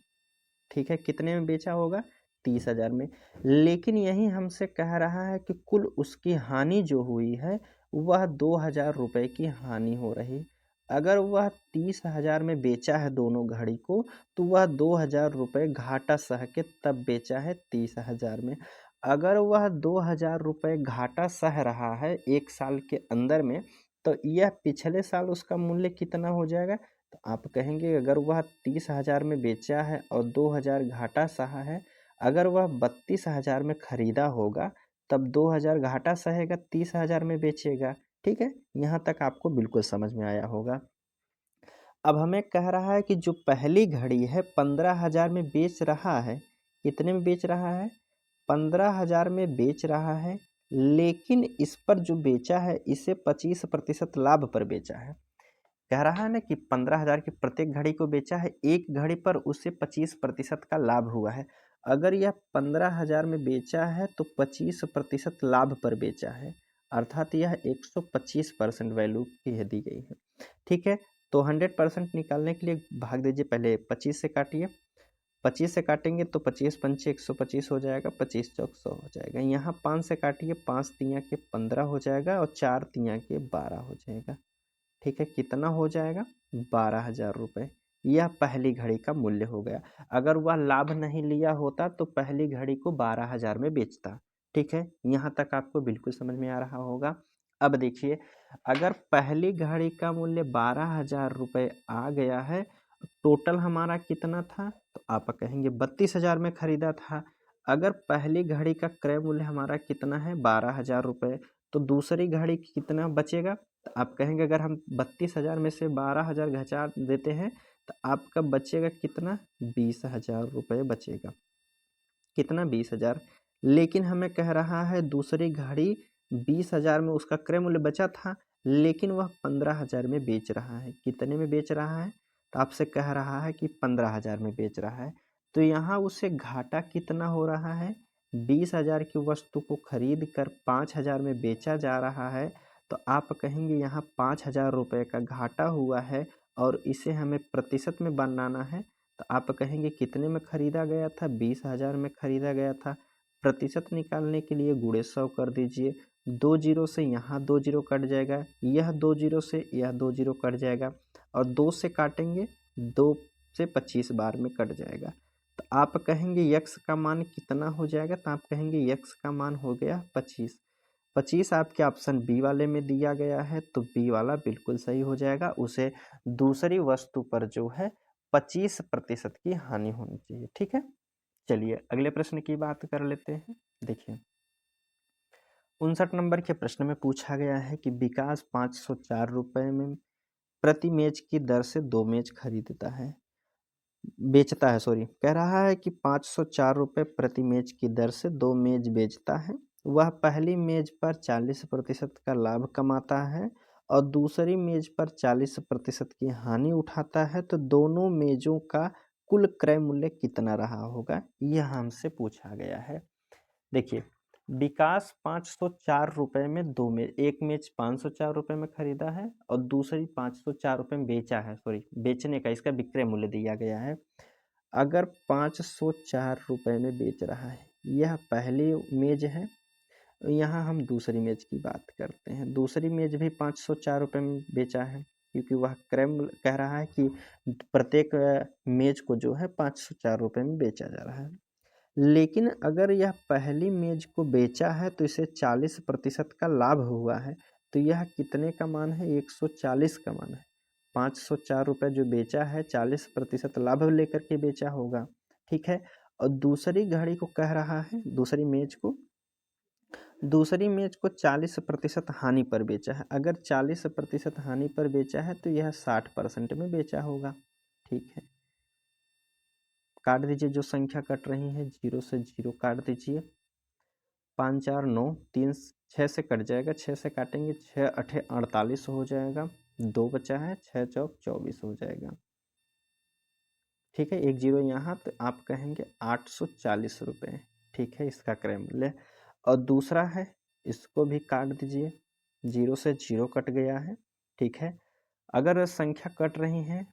ठीक है, कितने में बेचा होगा? 30,000 में। लेकिन यही हमसे कह रहा है कि कुल उसकी हानि जो हुई है वह 2,000 रुपये की हानि हो रही। अगर वह 30,000 में बेचा है दोनों घड़ी को, तो वह 2,000 रुपये घाटा सह के तब बेचा है 30,000 में। अगर वह 2,000 रुपये घाटा सह रहा है एक साल के अंदर में, तो यह पिछले साल उसका मूल्य कितना हो जाएगा? तो आप कहेंगे अगर वह 30,000 में बेचा है और 2,000 घाटा सहा है, अगर वह 32,000 में खरीदा होगा तब 2,000 घाटा सहेगा, 30,000 में बेचेगा। ठीक है, यहाँ तक आपको बिल्कुल समझ में आया होगा। अब हमें कह रहा है कि जो पहली घड़ी है 15,000 में बेच रहा है, कितने में बेच रहा है? 15,000 में बेच रहा है, लेकिन इस पर जो बेचा है इसे 25% लाभ पर बेचा है। कह रहा है ना कि 15,000 की प्रत्येक घड़ी को बेचा है, एक घड़ी पर उसे 25% का लाभ हुआ है। अगर यह 15,000 में बेचा है तो 25% लाभ पर बेचा है, अर्थात यह 125% वैल्यू की दी गई है। ठीक है, तो 100% निकालने के लिए भाग दीजिए, पहले 25 से काटिए, 25 से काटेंगे तो 25 पंचे 125 हो जाएगा, 25 चौक 100 हो जाएगा। यहाँ 5 से काटिए, 5 तियाँ के 15 हो जाएगा और 4 तियाँ के 12 हो जाएगा। ठीक है, कितना हो जाएगा? 12,000 रुपये। यह पहली घड़ी का मूल्य हो गया। अगर वह लाभ नहीं लिया होता तो पहली घड़ी को 12,000 में बेचता। ठीक है, यहाँ तक आपको बिल्कुल समझ में आ रहा होगा। अब देखिए, अगर पहली घड़ी का मूल्य 12,000 रुपये आ गया है, टोटल हमारा कितना था? तो आप कहेंगे 32,000 में खरीदा था। अगर पहली घड़ी का क्रय मूल्य हमारा कितना है? 12,000 रुपये, तो दूसरी घड़ी कितना बचेगा? तो आप कहेंगे अगर हम 32,000 में से 12,000 घटा देते हैं तो आपका बचेगा कितना? 20,000 रुपये बचेगा। कितना? 20,000। लेकिन हमें कह रहा है दूसरी घड़ी 20,000 में उसका क्रय मूल्य बचा था, लेकिन वह 15,000 में बेच रहा है। कितने में बेच रहा है? तो आपसे कह रहा है कि 15,000 में बेच रहा है। तो यहाँ उसे घाटा कितना हो रहा है? 20,000 की वस्तु को खरीद कर 5,000 में बेचा जा रहा है, तो आप कहेंगे यहाँ 5,000 रुपये का घाटा हुआ है और इसे हमें प्रतिशत में बनाना है। तो आप कहेंगे कितने में खरीदा गया था? 20,000 में खरीदा गया था। प्रतिशत निकालने के लिए गुणे 100 कर दीजिए, 2 जीरो से यहाँ 2 जीरो कट जाएगा, यह 2 जीरो से यह 2 जीरो कट जाएगा और 2 से काटेंगे, 2 से 25 बार में कट जाएगा। तो आप कहेंगे यक्स का मान कितना हो जाएगा? तो आप कहेंगे यक्स का मान हो गया 25। 25 आपके ऑप्शन बी वाले में दिया गया है, तो बी वाला बिल्कुल सही हो जाएगा। उसे दूसरी वस्तु पर जो है 25% की हानि होनी चाहिए। ठीक है, चलिए अगले प्रश्न की बात कर लेते हैं। देखिए 59 नंबर के प्रश्न में पूछा गया है कि विकास 504 रुपये में प्रति मेज की दर से 2 मेज खरीदता है, बेचता है, सॉरी, कह रहा है कि 504 रुपये प्रति मेज की दर से 2 मेज बेचता है। वह पहली मेज पर 40% का लाभ कमाता है और दूसरी मेज पर 40% की हानि उठाता है, तो दोनों मेजों का कुल क्रय मूल्य कितना रहा होगा? यह हमसे पूछा गया है। देखिए, विकास 504 रुपये में 2 मेज, एक मेज 504 रुपये में खरीदा है और दूसरी 504 रुपये में बेचा है, सॉरी, बेचने का इसका विक्रय मूल्य दिया गया है। अगर 504 रुपये में बेच रहा है, यह पहली मेज है, यहाँ हम दूसरी मेज की बात करते हैं। दूसरी मेज भी 504 रुपये में बेचा है, क्योंकि वह क्रय मूल्य कह रहा है कि प्रत्येक मेज को जो है 504 रुपये में बेचा जा रहा है। लेकिन अगर यह पहली मेज को बेचा है तो इसे 40% का लाभ हुआ है, तो यह कितने का मान है? 140 का मान है। 504 रुपये जो बेचा है 40% लाभ लेकर के बेचा होगा। ठीक है, और दूसरी घड़ी को कह रहा है, दूसरी मेज को 40% हानि पर बेचा है। अगर 40% हानि पर बेचा है तो यह 60% में बेचा होगा। ठीक है, काट दीजिए, जो संख्या कट रही है 0 से 0 काट दीजिए। 5 4 9 3 6 से कट जाएगा, 6 से काटेंगे, 6 8 48 हो जाएगा, 2 बचा है, 6 चौक 24 हो जाएगा। ठीक है, एक जीरो यहाँ, तो आप कहेंगे 840 रुपये। ठीक है, इसका क्रय मूल्य। और दूसरा है, इसको भी काट दीजिए, 0 से 0 कट गया है। ठीक है, अगर संख्या कट रही है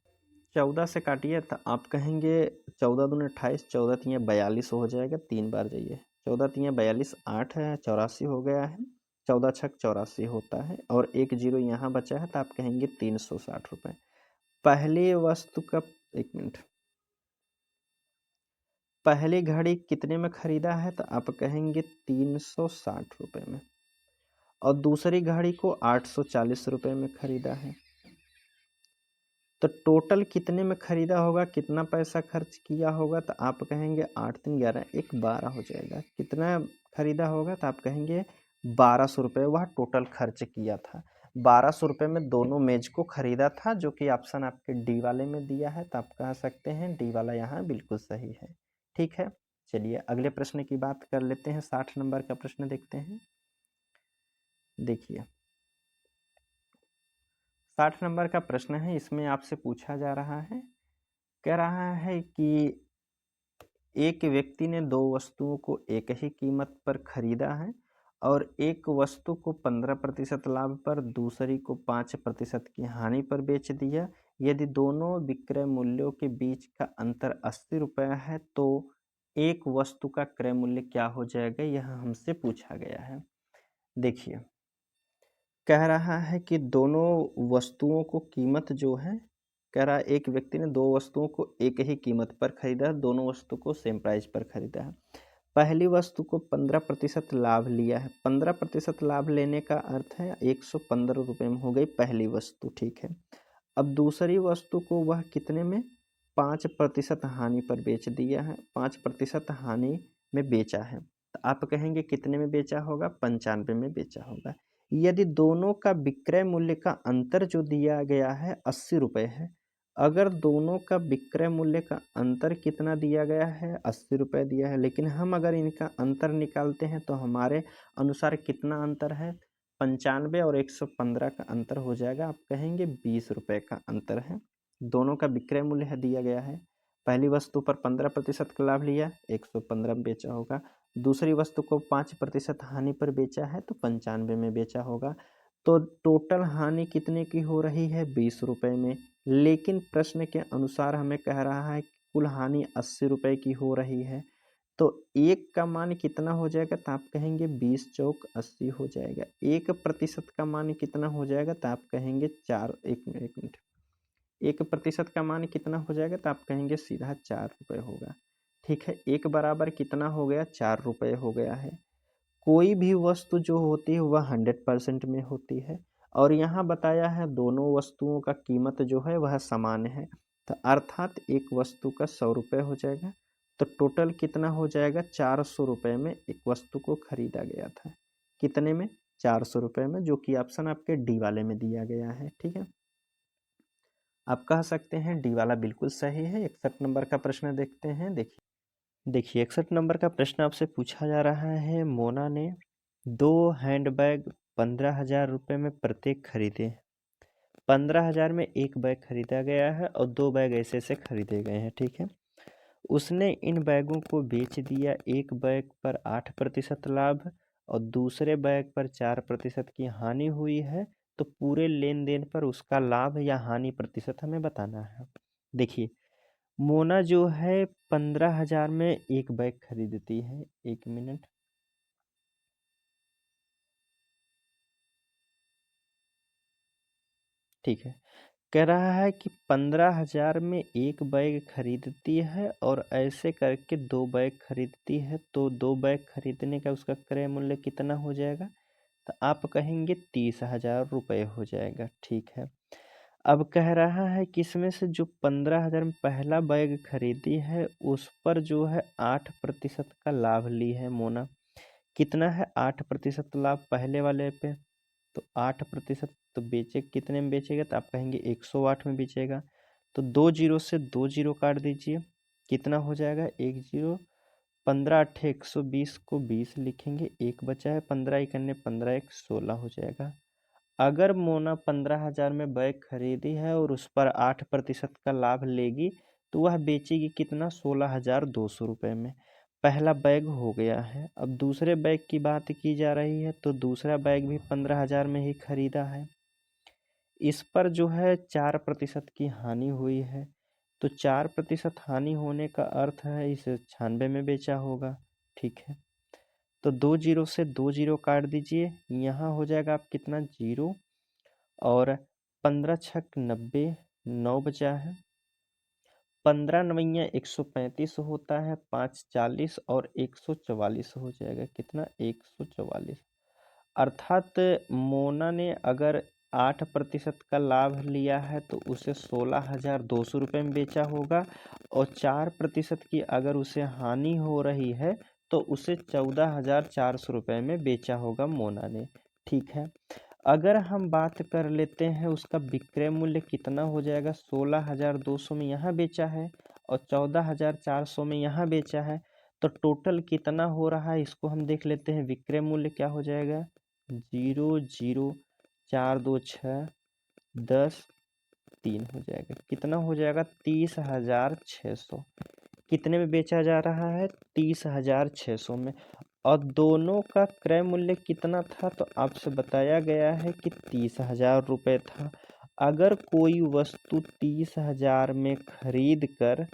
14 से काटिए तो आप कहेंगे 14 दूनी 28, 14 तियाँ 42 हो जाएगा, 3 बार जाइए, 14 तियाँ 42, 8 है, 84 हो गया है, 14 छक 84 होता है और एक जीरो यहाँ बचा है, तो आप कहेंगे 360 रुपये। पहली वस्तु का, एक मिनट, पहली घड़ी कितने में खरीदा है? तो आप कहेंगे 360 रुपये में। और दूसरी घड़ी को 840 रुपये में खरीदा है। तो टोटल कितने में खरीदा होगा, कितना पैसा खर्च किया होगा, तो आप कहेंगे 8 3 11 1 12 हो जाएगा। कितना खरीदा होगा, तो आप कहेंगे 1200 रुपये वह टोटल खर्च किया था। 1200 रुपये में दोनों मेज को खरीदा था, जो कि ऑप्शन आपके डी वाले में दिया है, तो आप कह सकते हैं डी वाला यहाँ बिल्कुल सही है। ठीक है, चलिए अगले प्रश्न की बात कर लेते हैं। 60 नंबर का प्रश्न देखते हैं। देखिए 60 नंबर का प्रश्न है, इसमें आपसे पूछा जा रहा है, कह रहा है कि एक व्यक्ति ने दो वस्तुओं को एक ही कीमत पर खरीदा है और एक वस्तु को 15% लाभ पर दूसरी को 5% की हानि पर बेच दिया। यदि दोनों विक्रय मूल्यों के बीच का अंतर 80 रुपये है तो एक वस्तु का क्रय मूल्य क्या हो जाएगा, यह हमसे पूछा गया है। देखिए कह रहा है कि दोनों वस्तुओं को कीमत जो है, कह रहा है एक व्यक्ति ने दो वस्तुओं को एक ही कीमत पर खरीदा, दोनों वस्तु को सेम प्राइस पर खरीदा है। पहली वस्तु को 15% लाभ लिया है। 15% लाभ लेने का अर्थ है 115 रुपये में हो गई पहली वस्तु, ठीक है। अब दूसरी वस्तु को वह कितने में, 5% हानि पर बेच दिया है, 5% हानि में बेचा है। तो आप कहेंगे कितने में बेचा होगा, 95 में बेचा होगा। यदि दोनों का विक्रय मूल्य का अंतर जो दिया गया है 80 रुपये है, अगर दोनों का विक्रय मूल्य का अंतर कितना दिया गया है, 80 रुपये दिया है, लेकिन हम अगर इनका अंतर निकालते हैं तो हमारे अनुसार कितना अंतर है, 95 और 115 का अंतर हो जाएगा। आप कहेंगे 20 रुपये का अंतर है। दोनों का विक्रय मूल्य है दिया गया है, पहली वस्तु पर 15% का लाभ लिया, 115 में बेचा होगा। दूसरी वस्तु को 5% हानि पर बेचा है तो 95 में बेचा होगा। तो टोटल हानि कितने की हो रही है, 20 रुपये में। लेकिन प्रश्न के अनुसार हमें कह रहा है कि कुल हानि 80 रुपये की हो रही है, तो एक का मान कितना हो जाएगा, तो आप कहेंगे 20 चौक 80 हो जाएगा। 1% का मान कितना हो जाएगा, तो आप कहेंगे 1% का मान कितना हो जाएगा, तो आप कहेंगे सीधा 4 रुपये होगा। ठीक है, एक बराबर कितना हो गया, 4 रुपये हो गया है। कोई भी वस्तु जो होती है वह 100% में होती है, और यहाँ बताया है दोनों वस्तुओं का कीमत जो है वह समान है, तो अर्थात एक वस्तु का 100 रुपये हो जाएगा। तो टोटल कितना हो जाएगा, 400 रुपये में एक वस्तु को खरीदा गया था। कितने में, 400 रुपये में, जो कि ऑप्शन आपके डी वाले में दिया गया है। ठीक है, आप कह सकते हैं डी वाला बिल्कुल सही है। 61 नंबर का प्रश्न देखते हैं। देखिए 61 नंबर का प्रश्न आपसे पूछा जा रहा है, मोना ने 2 हैंडबैग 15,000 रुपये में प्रत्येक खरीदे। 15,000 में एक बैग खरीदा गया है और 2 बैग ऐसे ऐसे खरीदे गए हैं, ठीक है। उसने इन बैगों को बेच दिया, एक बैग पर 8% लाभ और दूसरे बैग पर 4% की हानि हुई है। तो पूरे लेन देन पर उसका लाभ या हानि प्रतिशत हमें बताना है। देखिए मोना जो है 15,000 में एक बैग खरीदती है। एक मिनट, ठीक है। कह रहा है कि 15,000 में एक बैग खरीदती है और ऐसे करके 2 बैग खरीदती है, तो 2 बैग खरीदने का उसका क्रय मूल्य कितना हो जाएगा, तो आप कहेंगे 30,000 रुपये हो जाएगा। ठीक है, अब कह रहा है कि इसमें से जो 15,000 में पहला बैग खरीदी है उस पर जो है 8% का लाभ ली है मोना। कितना है, 8% लाभ पहले वाले पे, तो 8%, तो बेचे कितने में बेचेगा, तो आप कहेंगे 108 में बेचेगा। तो 2 जीरो से 2 जीरो काट दीजिए, कितना हो जाएगा, 1 जीरो। 15 अट्ठे 120 को 20 लिखेंगे, एक बचा है, 15 इकन्ने 15 1 16 हो जाएगा। अगर मोना 15,000 में बैग खरीदी है और उस पर 8% का लाभ लेगी तो वह बेचेगी कितना, 16,200 रुपये में। पहला बैग हो गया है। अब दूसरे बैग की बात की जा रही है, तो दूसरा बैग भी 15,000 में ही खरीदा है। इस पर जो है 4% की हानि हुई है, तो 4% हानि होने का अर्थ है इसे 96 में बेचा होगा। ठीक है, तो 2 जीरो से 2 जीरो काट दीजिए, यहाँ हो जाएगा आप कितना, जीरो। और 15 छक 90, 9 बचा है। 15 नवैया 135 होता है, 5 40 और 144 हो जाएगा, कितना, 144। अर्थात मोना ने अगर 8% का लाभ लिया है तो उसे 16,200 रुपये में बेचा होगा, और 4% की अगर उसे हानि हो रही है तो उसे 14,400 रुपये में बेचा होगा मोना ने। ठीक है, अगर हम बात कर लेते हैं उसका विक्रय मूल्य कितना हो जाएगा, 16,200 में यहाँ बेचा है और 14,400 में यहाँ बेचा है, तो टोटल कितना हो रहा है इसको हम देख लेते हैं। विक्रय मूल्य क्या हो जाएगा, 0,0426 10 3 हो जाएगा। कितना हो जाएगा, 30,600। कितने में बेचा जा रहा है, 30,600 में। और दोनों का क्रय मूल्य कितना था, तो आपसे बताया गया है कि 30,000 रुपये था। अगर कोई वस्तु 30,000 में खरीद कर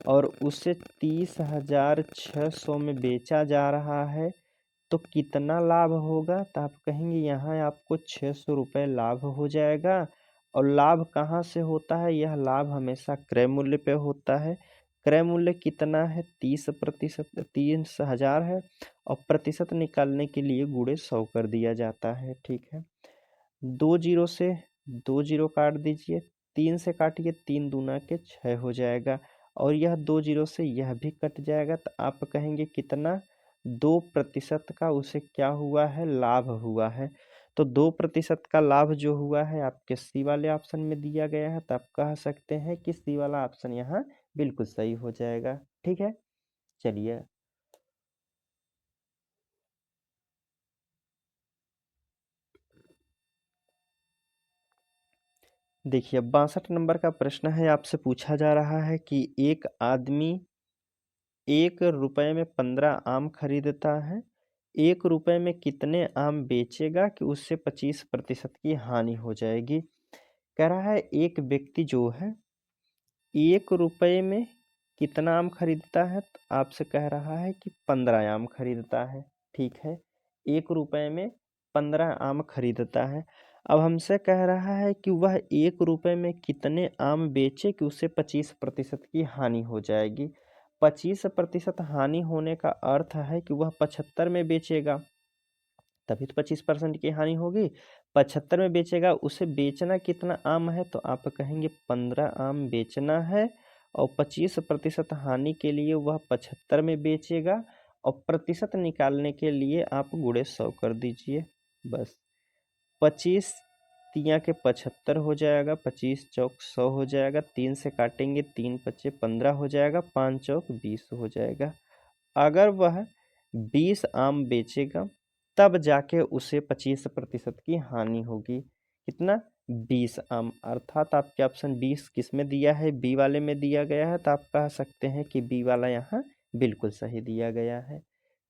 और उसे 30,600 में बेचा जा रहा है तो कितना लाभ होगा, तो आप कहेंगे यहाँ आपको 600 रुपये लाभ हो जाएगा। और लाभ कहाँ से होता है, यह लाभ हमेशा क्रय मूल्य पे होता है। क्रय मूल्य कितना है, 30%, 30,000 है, और प्रतिशत निकालने के लिए गुणे 100 कर दिया जाता है। ठीक है, 2 जीरो से 2 जीरो काट दीजिए, 3 से काटिए, 3 दूना के 6 हो जाएगा, और यह 2 जीरो से यह भी कट जाएगा। तो आप कहेंगे कितना, 2% का उसे क्या हुआ है, लाभ हुआ है। तो 2% का लाभ जो हुआ है आपके सी वाले ऑप्शन में दिया गया है, तो आप कह सकते हैं कि सी वाला ऑप्शन यहाँ बिल्कुल सही हो जाएगा। ठीक है, चलिए देखिए, 62 नंबर का प्रश्न है, आपसे पूछा जा रहा है कि एक आदमी 1 रुपये में 15 आम खरीदता है, 1 रुपये में कितने आम बेचेगा कि उससे 25% की हानि हो जाएगी। कह रहा है एक व्यक्ति जो है 1 रुपये में कितना आम खरीदता है, तो आपसे कह रहा है कि 15 आम खरीदता है। ठीक है, 1 रुपये में 15 आम खरीदता है। अब हमसे कह रहा है कि वह 1 रुपये में कितने आम बेचे कि उससे 25% की हानि हो जाएगी। 25% हानि होने का अर्थ है कि वह 75 में बेचेगा, तभी तो 25% की हानि होगी। 75 में बेचेगा, उसे बेचना कितना आम है, तो आप कहेंगे 15 आम बेचना है, और 25% हानि के लिए वह 75 में बेचेगा, और प्रतिशत निकालने के लिए आप गुणे 100 कर दीजिए। बस 25 तिया के 75 हो जाएगा, 25 चौक 100 हो जाएगा, 3 से काटेंगे, 3 पच्चे 15 हो जाएगा, 5 चौक 20 हो जाएगा। अगर वह 20 आम बेचेगा तब जाके उसे 25% की हानि होगी। कितना, 20 आम। अर्थात आपके ऑप्शन 20 किस में दिया है, बी वाले में दिया गया है, तो आप कह सकते हैं कि बी वाला यहाँ बिल्कुल सही दिया गया है।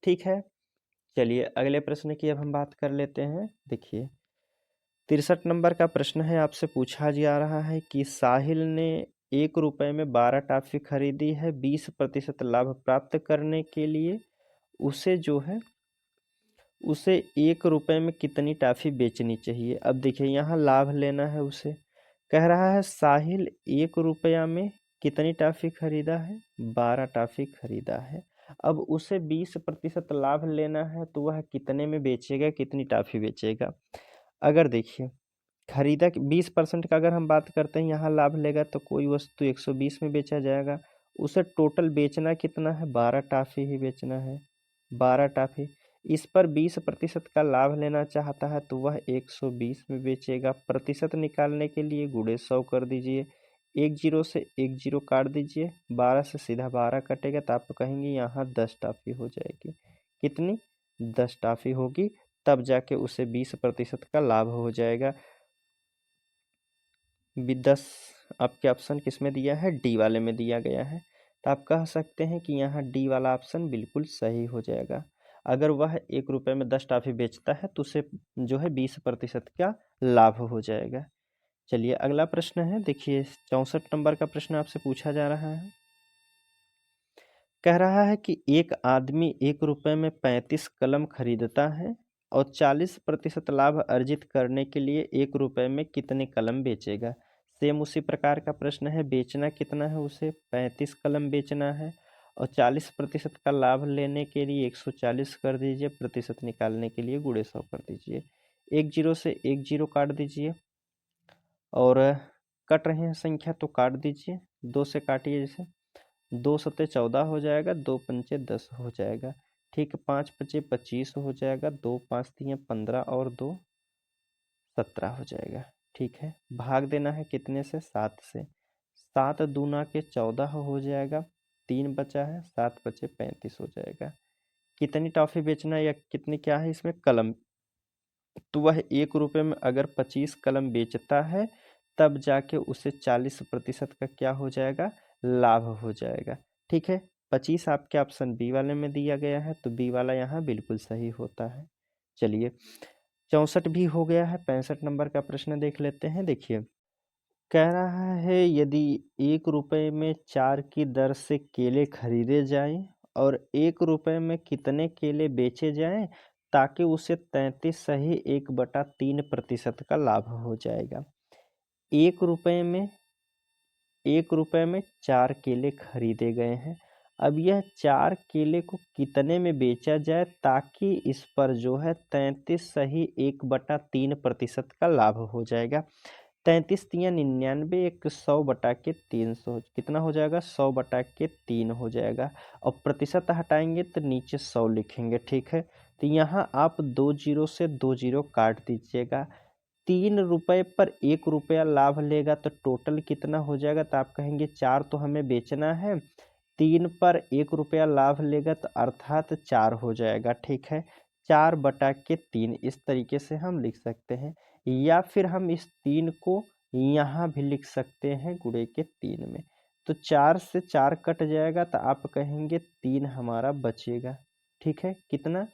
ठीक है, चलिए अगले प्रश्न की अब हम बात कर लेते हैं। देखिए 63 नंबर का प्रश्न है, आपसे पूछा जा रहा है कि साहिल ने 1 रुपये में 12 टॉफी खरीदी है, 20% लाभ प्राप्त करने के लिए उसे जो है उसे 1 रुपये में कितनी टॉफी बेचनी चाहिए। अब देखिए यहाँ लाभ लेना है उसे। कह रहा है साहिल 1 रुपया में कितनी टॉफी खरीदा है, 12 टॉफी खरीदा है। अब उसे 20% लाभ लेना है, तो वह कितने में बेचेगा, कितनी टॉफी बेचेगा। अगर देखिए खरीदा 20% का अगर हम बात करते हैं, यहाँ लाभ लेगा तो कोई वस्तु 120 में बेचा जाएगा। उसे टोटल बेचना कितना है, 12 टॉफी ही बेचना है, 12 टॉफी। इस पर 20% का लाभ लेना चाहता है तो वह 120 में बेचेगा। प्रतिशत निकालने के लिए गुणे 100 कर दीजिए, 1 जीरो से 1 जीरो काट दीजिए, 12 से सीधा 12 कटेगा, तो आप कहेंगे यहाँ 10 टॉफी हो जाएगी। कितनी, 10 टॉफी होगी, तब जाके उसे 20% का लाभ हो जाएगा। 10 आपके ऑप्शन किस में दिया है, डी वाले में दिया गया है, तो आप कह सकते हैं कि यहाँ डी वाला ऑप्शन बिल्कुल सही हो जाएगा। अगर वह 1 रुपये में 10 टॉफी बेचता है तो उसे जो है 20% का लाभ हो जाएगा। चलिए अगला प्रश्न है, देखिए 64 नंबर का प्रश्न आपसे पूछा जा रहा है। कह रहा है कि एक आदमी 1 रुपये में 35 कलम खरीदता है और 40% लाभ अर्जित करने के लिए 1 रुपये में कितने कलम बेचेगा। सेम उसी प्रकार का प्रश्न है, बेचना कितना है, उसे 35 कलम बेचना है, और 40% का लाभ लेने के लिए 140 कर दीजिए, प्रतिशत निकालने के लिए गुणे 100 कर दीजिए। 1 जीरो से 1 जीरो काट दीजिए और कट रहे हैं संख्या तो काट दीजिए। 2 से काटिए, जैसे 2 सत्ते 14 हो जाएगा, 2 पंचे 10 हो जाएगा। ठीक, 5 पचे 25 हो जाएगा, 2 5 तियाँ 15 और 2 17 हो जाएगा। ठीक है, भाग देना है कितने से? 7 से। 7 दूना के 14 हो जाएगा, 3 बचा है, 7 बचे 35 हो जाएगा। कितनी टॉफी बेचना है या कितनी क्या है इसमें? कलम। तो वह 1 रुपये में अगर 25 कलम बेचता है तब जाके उसे 40% का क्या हो जाएगा? लाभ हो जाएगा। ठीक है, 25 आपके ऑप्शन बी वाले में दिया गया है, तो बी वाला यहाँ बिल्कुल सही होता है। चलिए, 64 भी हो गया है। 65 नंबर का प्रश्न देख लेते हैं। देखिए, कह रहा है यदि 1 रुपये में 4 की दर से केले खरीदे जाएं और 1 रुपये में कितने केले बेचे जाएं ताकि उसे 33 सही 1/3% का लाभ हो जाएगा। 1 रुपये में 4 केले खरीदे गए हैं। अब यह 4 केले को कितने में बेचा जाए ताकि इस पर जो है 33 सही 1/3% का लाभ हो जाएगा। 33 तियाँ 99, 100/300 कितना हो जाएगा? 100/3 हो जाएगा। और प्रतिशत हटाएंगे तो नीचे 100 लिखेंगे। ठीक है, तो यहाँ आप 2 जीरो से 2 जीरो काट दीजिएगा। 3 रुपये पर 1 रुपया लाभ लेगा तो टोटल कितना हो जाएगा? तो आप कहेंगे 4 तो हमें बेचना है, 3 पर 1 रुपया लाभ लेगा तो अर्थात 4 हो जाएगा। ठीक है, 4/3 इस तरीके से हम लिख सकते हैं, या फिर हम इस 3 को यहाँ भी लिख सकते हैं गुणे के 3 में। तो 4 से 4 कट जाएगा तो आप कहेंगे 3 हमारा बचेगा। ठीक है, कितना?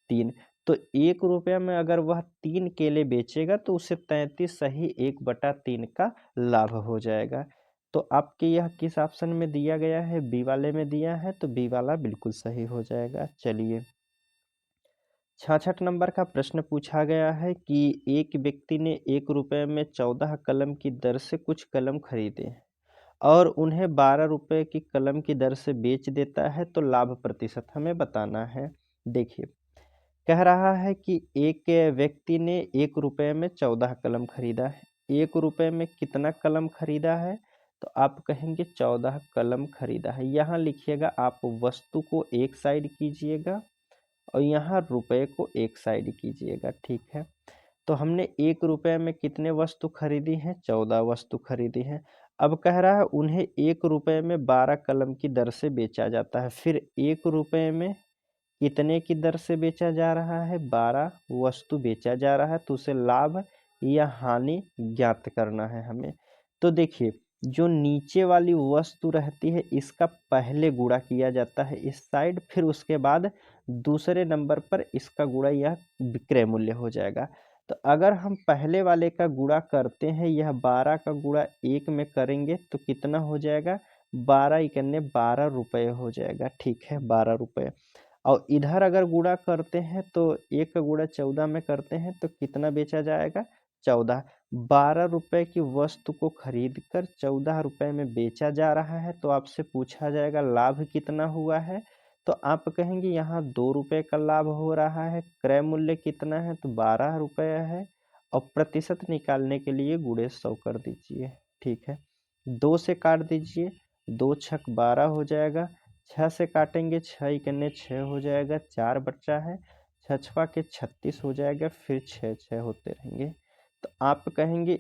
3। तो 1 रुपया में अगर वह 3 केले बेचेगा तो उसे 33 सही 1/3 का लाभ हो जाएगा। तो आपके यह किस ऑप्शन में दिया गया है? बी वाले में दिया है, तो बी वाला बिल्कुल सही हो जाएगा। चलिए, 66 नंबर का प्रश्न पूछा गया है कि एक व्यक्ति ने 1 रुपये में 14 कलम की दर से कुछ कलम खरीदे और उन्हें 12 रुपये की कलम की दर से बेच देता है, तो लाभ प्रतिशत हमें बताना है। देखिए, कह रहा है कि एक व्यक्ति ने 1 रुपये में 14 कलम खरीदा है। 1 रुपये में कितना कलम खरीदा है? तो आप कहेंगे 14 कलम खरीदा है। यहाँ लिखिएगा, आप वस्तु को एक साइड कीजिएगा और यहाँ रुपये को एक साइड कीजिएगा। ठीक है, तो हमने 1 रुपये में कितने वस्तु खरीदी हैं? 14 वस्तु खरीदी हैं। अब कह रहा है उन्हें 1 रुपये में 12 कलम की दर से बेचा जाता है। फिर 1 रुपये में कितने की दर से बेचा जा रहा है? 12 वस्तु बेचा जा रहा है, तो उसे लाभ या हानि ज्ञात करना है हमें। तो देखिए, जो नीचे वाली वस्तु रहती है इसका पहले गुणा किया जाता है इस साइड, फिर उसके बाद दूसरे नंबर पर इसका गुणा यह विक्रय मूल्य हो जाएगा। तो अगर हम पहले वाले का गुणा करते हैं, यह 12 का गुणा 1 में करेंगे तो कितना हो जाएगा? 12 इकन्ने 12 रुपये हो जाएगा। ठीक है, 12 रुपये। और इधर अगर गुणा करते हैं तो 1 का गुणा 14 में करते हैं तो कितना बेचा जाएगा? 14। 12 रुपये की वस्तु को खरीद कर 14 रुपये में बेचा जा रहा है, तो आपसे पूछा जाएगा लाभ कितना हुआ है? तो आप कहेंगे यहाँ 2 रुपये का लाभ हो रहा है। क्रय मूल्य कितना है? तो 12 रुपये है। और प्रतिशत निकालने के लिए गुणे 100 कर दीजिए। ठीक है, 2 से काट दीजिए, 2 छक 12 हो जाएगा। 6 से काटेंगे, 6 इकन्ने 6 हो जाएगा, 4 बचा है, 6 छवा के 36 हो जाएगा, फिर 6 6 होते रहेंगे। तो आप कहेंगे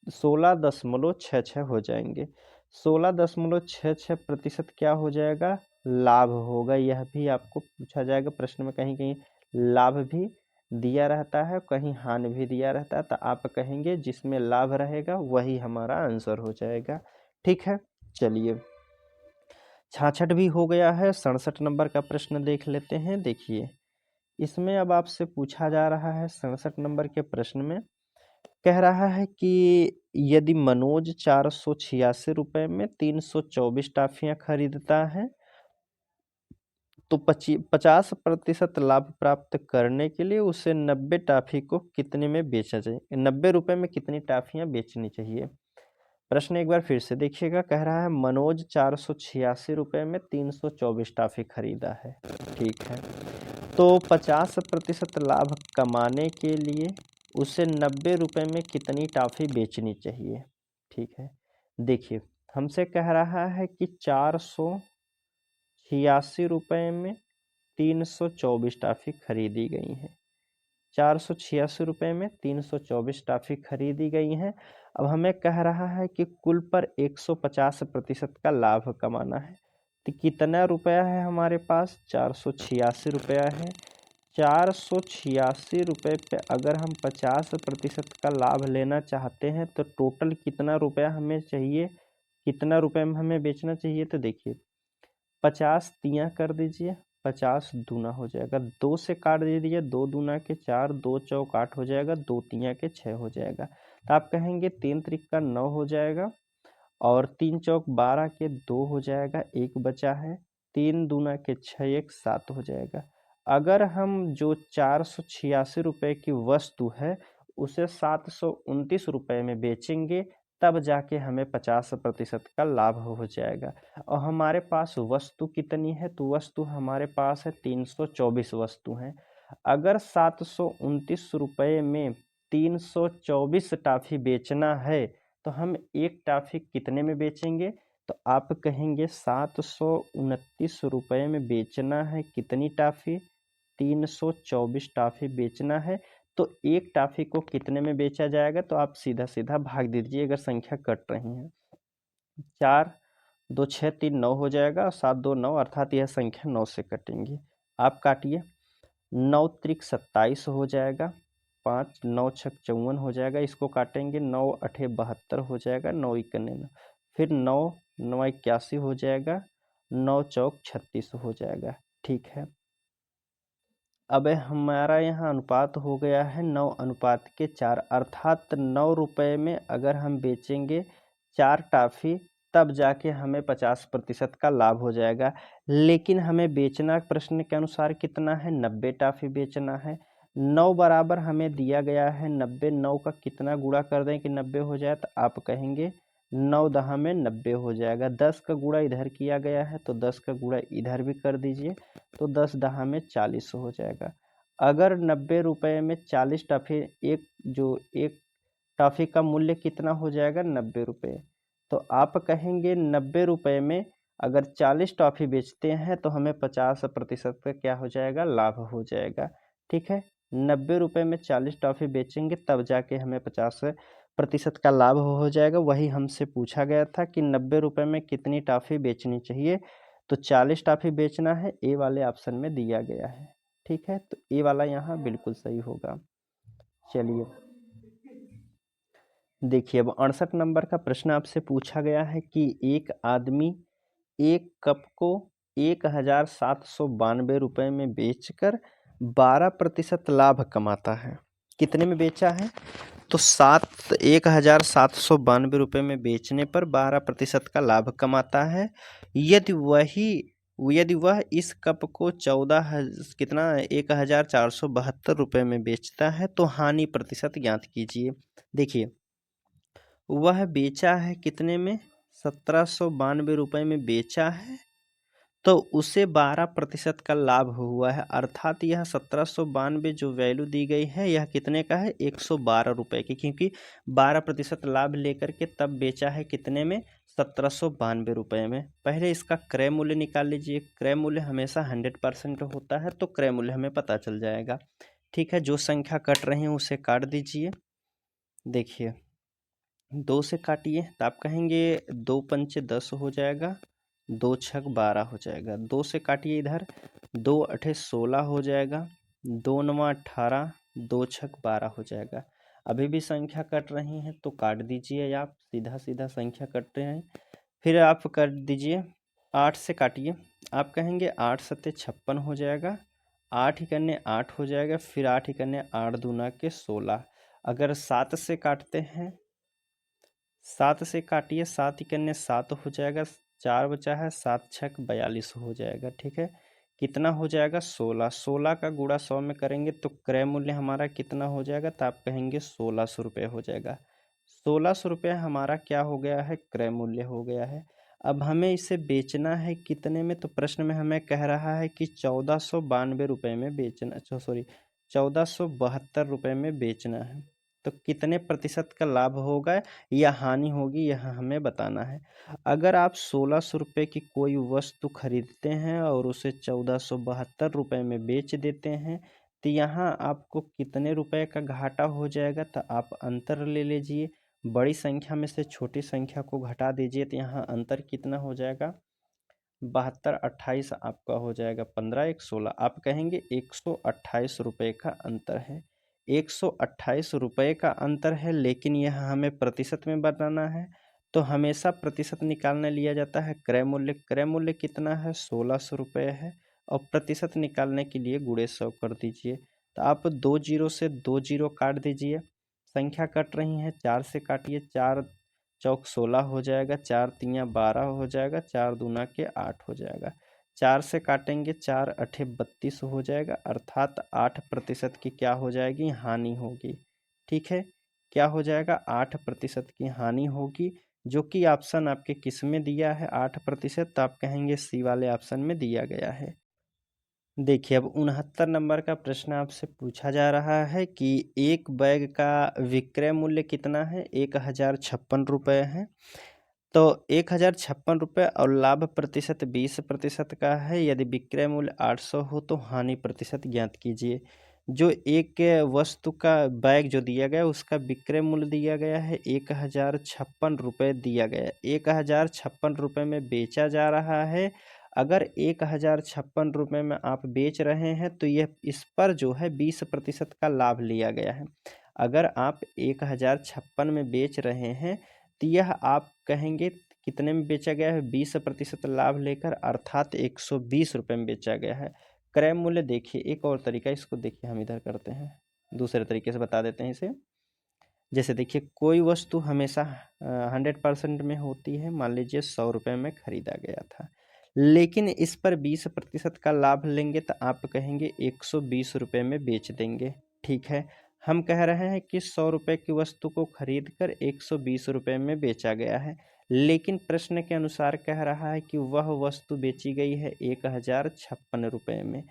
16.66 हो जाएंगे। 16.66 प्रतिशत क्या हो जाएगा? लाभ होगा। यह भी आपको पूछा जाएगा प्रश्न में, कहीं कहीं लाभ भी दिया रहता है, कहीं हानि भी दिया रहता है, तो आप कहेंगे जिसमें लाभ रहेगा वही हमारा आंसर हो जाएगा। ठीक है, चलिए, 66 भी हो गया है। 67 नंबर का प्रश्न देख लेते हैं। देखिए, इसमें अब आपसे पूछा जा रहा है 67 नंबर के प्रश्न में, कह रहा है कि यदि मनोज 486 रुपये में 324 टाफियां खरीदता है तो 50% लाभ प्राप्त करने के लिए उसे 90 टाफी को कितने में बेचा जाए? 90 रुपये में कितनी टाफियां बेचनी चाहिए? प्रश्न एक बार फिर से देखिएगा, कह रहा है मनोज 486 रुपये में 324 टॉफी खरीदा है। ठीक है, तो 50% लाभ कमाने के लिए उसे 90 रुपये में कितनी टॉफी बेचनी चाहिए। ठीक है, देखिए हमसे कह रहा है कि 486 रुपये में 324 टॉफी खरीदी गई हैं। 486 रुपये में 324 टॉफी खरीदी गई हैं। अब हमें कह रहा है कि कुल पर 150% का लाभ कमाना है। तो कितना रुपया है हमारे पास? 486 रुपया है। 486 रुपये पे अगर हम 50% का लाभ लेना चाहते हैं तो टोटल कितना रुपया हमें चाहिए, कितना रुपये में हमें बेचना चाहिए? तो देखिए 50 तियाँ कर दीजिए, 50 दूना हो जाएगा, 2 से काट दीजिए, 2 दूना के 4, 2 चौक 8 हो जाएगा, 2 तियाँ के 6 हो जाएगा। तो आप कहेंगे 3 त्रिक का 9 हो जाएगा और 3 चौक 12 के 2 हो जाएगा, 1 बचा है, 3 दूना के 6, 1 7 हो जाएगा। अगर हम जो 486 रुपये की वस्तु है उसे 729 रुपये में बेचेंगे तब जाके हमें 50% का लाभ हो जाएगा। और हमारे पास वस्तु कितनी है? तो वस्तु हमारे पास है 324 वस्तु हैं। अगर 729 रुपये में 324 टॉफी बेचना है तो हम एक टॉफी कितने में बेचेंगे? तो आप कहेंगे 729 रुपये में बेचना है कितनी टॉफी? 324 टॉफी बेचना है। तो एक टॉफी को कितने में बेचा जाएगा? तो आप सीधा सीधा भाग दीजिए अगर संख्या कट रही है। 4 2 6 3 9 हो जाएगा और 7 2 9, अर्थात यह संख्या 9 से कटेंगी। आप काटिए, 9 त्रिक 27 हो जाएगा, 5 9 छक 54 हो जाएगा, इसको काटेंगे 9 8 72 हो जाएगा, 9 इक्यानवे 9, फिर 9 9 81 हो जाएगा, 9 चौक 36 हो जाएगा। ठीक है, अब हमारा यहाँ अनुपात हो गया है 9:4, अर्थात 9 रुपये में अगर हम बेचेंगे 4 टॉफी तब जाके हमें 50% का लाभ हो जाएगा। लेकिन हमें बेचना प्रश्न के अनुसार कितना है? 90 टॉफी बेचना है। 9 बराबर हमें दिया गया है 90, 9 का कितना गुणा कर दें कि 90 हो जाए? तो आप कहेंगे 9 दहा में 90 हो जाएगा। 10 का गुणा इधर किया गया है तो 10 का गुणा इधर भी कर दीजिए, तो 10 दहा में 40 हो जाएगा। अगर 90 रुपये में 40 टॉफी, एक टॉफी का मूल्य कितना हो जाएगा? 90 रुपये। तो आप कहेंगे 90 रुपये में अगर 40 टॉफी बेचते हैं तो हमें 50% का क्या हो जाएगा? लाभ हो जाएगा। ठीक है, 90 रुपये में 40 टॉफी बेचेंगे तब जाके हमें 50% का लाभ हो जाएगा। वही हमसे पूछा गया था कि 90 रुपये में कितनी टॉफी बेचनी चाहिए, तो 40 टॉफी बेचना है, ए वाले ऑप्शन में दिया गया है। ठीक है, तो ए वाला यहाँ बिल्कुल सही होगा। चलिए देखिए, अब 68 नंबर का प्रश्न आपसे पूछा गया है कि एक आदमी एक कप को 1792 रुपये में बेचकर 12% लाभ कमाता है। कितने में बेचा है? तो 1792 रुपये में बेचने पर 12% का लाभ कमाता है। यदि वह इस कप को 1472 रुपये में बेचता है तो हानि प्रतिशत ज्ञात कीजिए। देखिए, वह बेचा है कितने में? 1792 रुपये में बेचा है, तो उसे 12% का लाभ हुआ है, अर्थात यह 1792 जो वैल्यू दी गई है यह कितने का है? 112 रुपये की, क्योंकि 12% लाभ लेकर के तब बेचा है कितने में? 1792 रुपये में। पहले इसका क्रय मूल्य निकाल लीजिए। क्रय मूल्य हमेशा 100% होता है, तो क्रय मूल्य हमें पता चल जाएगा। ठीक है, जो संख्या कट रही है उसे काट दीजिए। देखिए 2 से काटिए तो आप कहेंगे 2 पंचे 10 हो जाएगा, 2 छक 12 हो जाएगा। 2 से काटिए इधर, 2 अठे 16 हो जाएगा, 2 नवा 18, 2 छक 12 हो जाएगा। अभी भी संख्या कट रही हैं तो काट दीजिए, आप सीधा सीधा संख्या कट रहे हैं। फिर आप कर दीजिए, 8 से काटिए, आप कहेंगे 8 सत्ते 56 हो जाएगा, 8 इकन्ने 8 हो जाएगा, फिर 8 इकन्ने 8 दूना के 16। अगर 7 से काटते हैं, 7 से काटिए, 7 इकन्ने 7 हो जाएगा, 4 बचा है, 7 छक 42 हो जाएगा। ठीक है, कितना हो जाएगा? 16। 16 का गुणा 100 में करेंगे तो क्रय मूल्य हमारा कितना हो जाएगा? तो आप कहेंगे 1600 रुपये हो जाएगा। 1600 रुपये हमारा क्या हो गया है, क्रय मूल्य हो गया है। अब हमें इसे बेचना है कितने में, तो प्रश्न में हमें कह रहा है कि 1492 रुपये में बेचना, सॉरी 1472 रुपये में बेचना है। तो कितने प्रतिशत का लाभ होगा या हानि होगी, यह हमें बताना है। अगर आप 1600 रुपये की कोई वस्तु खरीदते हैं और उसे 1472 रुपये में बेच देते हैं, तो यहाँ आपको कितने रुपए का घाटा हो जाएगा, तो आप अंतर ले लीजिए। बड़ी संख्या में से छोटी संख्या को घटा दीजिए, तो यहाँ अंतर कितना हो जाएगा, 72 28 आपका हो जाएगा 15 1 16। आप कहेंगे 128 रुपये का अंतर है, 128 रुपये का अंतर है, लेकिन यह हमें प्रतिशत में बताना है। तो हमेशा प्रतिशत निकालने लिया जाता है क्रय मूल्य। क्रय मूल्य कितना है, 1600 रुपये है, और प्रतिशत निकालने के लिए गुणे 100 कर दीजिए। तो आप 2 जीरो से 2 जीरो काट दीजिए, संख्या कट रही है, 4 से काटिए, 4 चौक 16 हो जाएगा, 4 तियाँ 12 हो जाएगा, 4 दूना के 8 हो जाएगा। 4 से काटेंगे, 4 अठे 32 हो जाएगा, अर्थात 8% की क्या हो जाएगी, हानि होगी। ठीक है, क्या हो जाएगा, 8% की हानि होगी, जो कि ऑप्शन आपके किस में दिया है 8%, तो आप कहेंगे सी वाले ऑप्शन में दिया गया है। देखिए, अब 69 नंबर का प्रश्न आपसे पूछा जा रहा है कि एक बैग का विक्रय मूल्य कितना है, 1056 रुपये है। तो 1056 रुपये और लाभ प्रतिशत 20% का है। यदि विक्रय मूल्य 800 हो तो हानि प्रतिशत ज्ञात कीजिए। जो एक वस्तु का बैग जो दिया गया उसका विक्रय मूल्य दिया गया है 1056 रुपये दिया गया है। 1056 रुपये में बेचा जा रहा है। अगर 1056 रुपये में आप बेच रहे हैं तो यह इस पर जो है 20% का लाभ लिया गया है। अगर आप 1056 में बेच रहे हैं तो यह आप कहेंगे कितने में बेचा गया है, 20% लाभ लेकर, अर्थात 120 रुपये में बेचा गया है। क्रय मूल्य देखिए, एक और तरीका, इसको देखिए हम इधर करते हैं, दूसरे तरीके से बता देते हैं इसे। जैसे देखिए, कोई वस्तु हमेशा 100% में होती है। मान लीजिए 100 रुपये में खरीदा गया था, लेकिन इस पर 20% का लाभ लेंगे तो आप कहेंगे 120 रुपये में बेच देंगे। ठीक है, हम कह रहे हैं कि 100 रुपये की वस्तु को खरीद कर 120 रुपये में बेचा गया है, लेकिन प्रश्न के अनुसार कह रहा है कि वह वस्तु बेची गई है 1056 रुपये में।